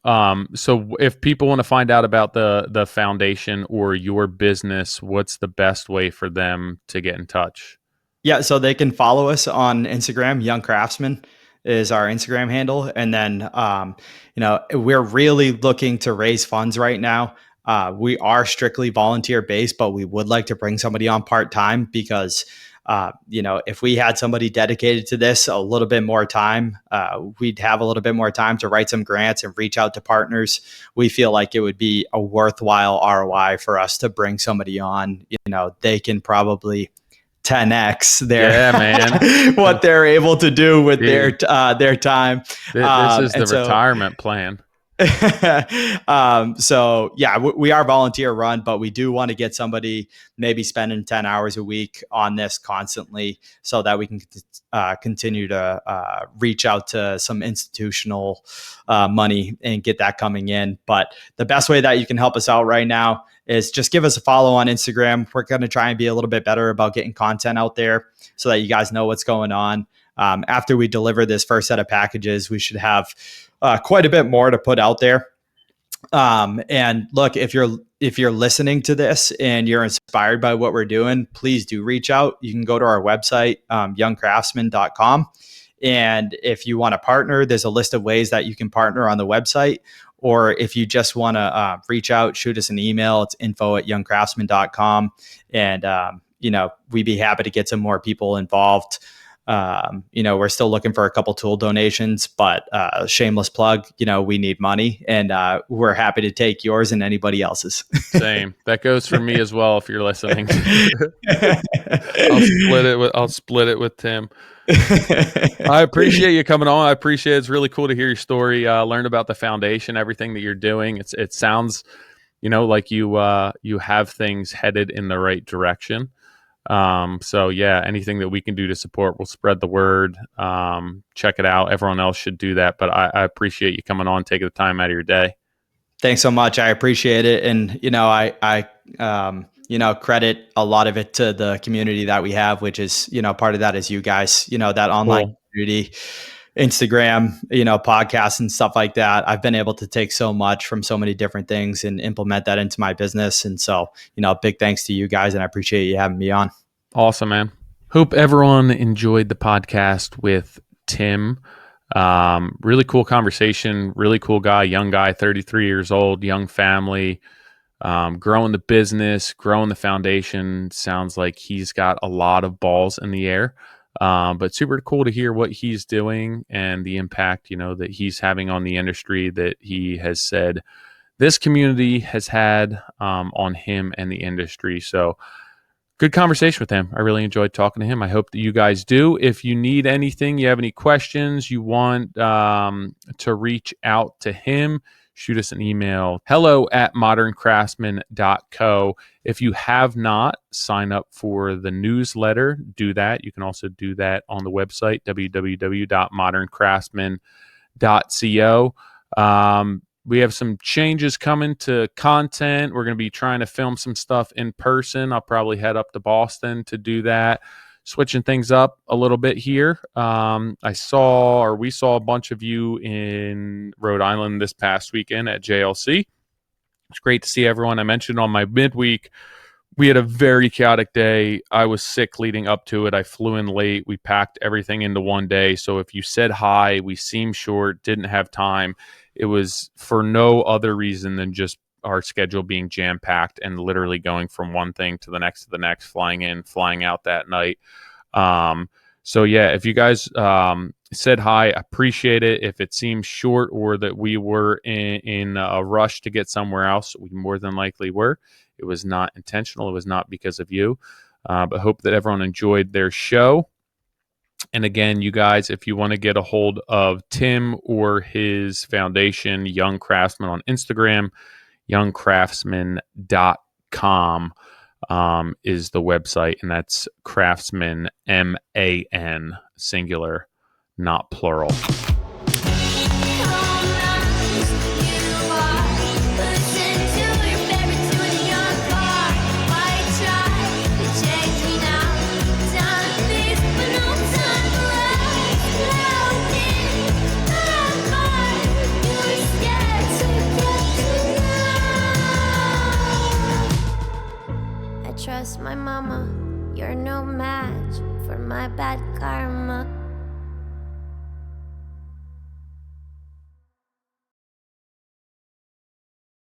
So if people want to find out about the foundation or your business, what's the best way for them to get in touch? Yeah, so they can follow us on Instagram. Young Craftsman is our Instagram handle. And then, we're really looking to raise funds right now. We are strictly volunteer based, but we would like to bring somebody on part-time because, if we had somebody dedicated to this a little bit more time, we'd have a little bit more time to write some grants and reach out to partners. We feel like it would be a worthwhile ROI for us to bring somebody on. They can probably 10x what they're able to do with their time. This is the retirement plan. So yeah, we are volunteer run, but we do want to get somebody maybe spending 10 hours a week on this constantly so that we can continue to reach out to some institutional money and get that coming in. But the best way that you can help us out right now is just give us a follow on Instagram. We're going to try and be a little bit better about getting content out there so that you guys know what's going on. After we deliver this first set of packages, we should have quite a bit more to put out there. And look, if you're listening to this and you're inspired by what we're doing, please do reach out. You can go to our website, youngcraftsman.com. And if you want to partner, there's a list of ways that you can partner on the website. Or if you just want to reach out, shoot us an email. It's info@youngcraftsman.com. And, we'd be happy to get some more people involved. We're still looking for a couple tool donations, but shameless plug, we need money, and we're happy to take yours and anybody else's. Same. That goes for me as well. If you're listening, I'll split it with Tim. I appreciate you coming on. I appreciate it. It's really cool to hear your story, learn about the foundation, everything that you're doing. It sounds, like you have things headed in the right direction. So yeah, anything that we can do to support, we'll spread the word. Check it out. Everyone else should do that. But I appreciate you coming on, taking the time out of your day. Thanks so much. I appreciate it. And, I credit a lot of it to the community that we have, which is, part of that is you guys, that online community, Instagram, podcasts and stuff like that. I've been able to take so much from so many different things and implement that into my business. And so, big thanks to you guys, and I appreciate you having me on. Awesome, man. Hope everyone enjoyed the podcast with Tim. Really cool conversation, really cool guy, young guy, 33 years old, young family, growing the business, growing the foundation. Sounds like he's got a lot of balls in the air, but super cool to hear what he's doing and the impact, that he's having on the industry, that he has said this community has had on him and the industry. So good conversation with him. I really enjoyed talking to him. I hope that you guys do. If you need anything, you have any questions, you want to reach out to him, shoot us an email, hello@moderncraftsman.co. If you have not signed up for the newsletter, do that. You can also do that on the website, www.moderncraftsman.co. We have some changes coming to content. We're going to be trying to film some stuff in person. I'll probably head up to Boston to do that, switching things up a little bit here. We saw a bunch of you in Rhode Island this past weekend at JLC. It's great to see everyone. I mentioned on my midweek, we had a very chaotic day. I was sick leading up to it. I flew in late. We packed everything into one day. So if you said hi, we seemed short, didn't have time. It was for no other reason than just our schedule being jam-packed and literally going from one thing to the next, flying in, flying out that night. So yeah, if you guys said hi, I appreciate it. If it seems short or that we were in a rush to get somewhere else, we more than likely were. It was not intentional. It was not because of you. But hope that everyone enjoyed their show. And again, you guys, if you want to get a hold of Tim or his foundation, Young Craftsman on Instagram, youngcraftsman.com is the website. And that's Craftsman, M-A-N, singular, not plural. Trust my mama, you're no match for my bad karma.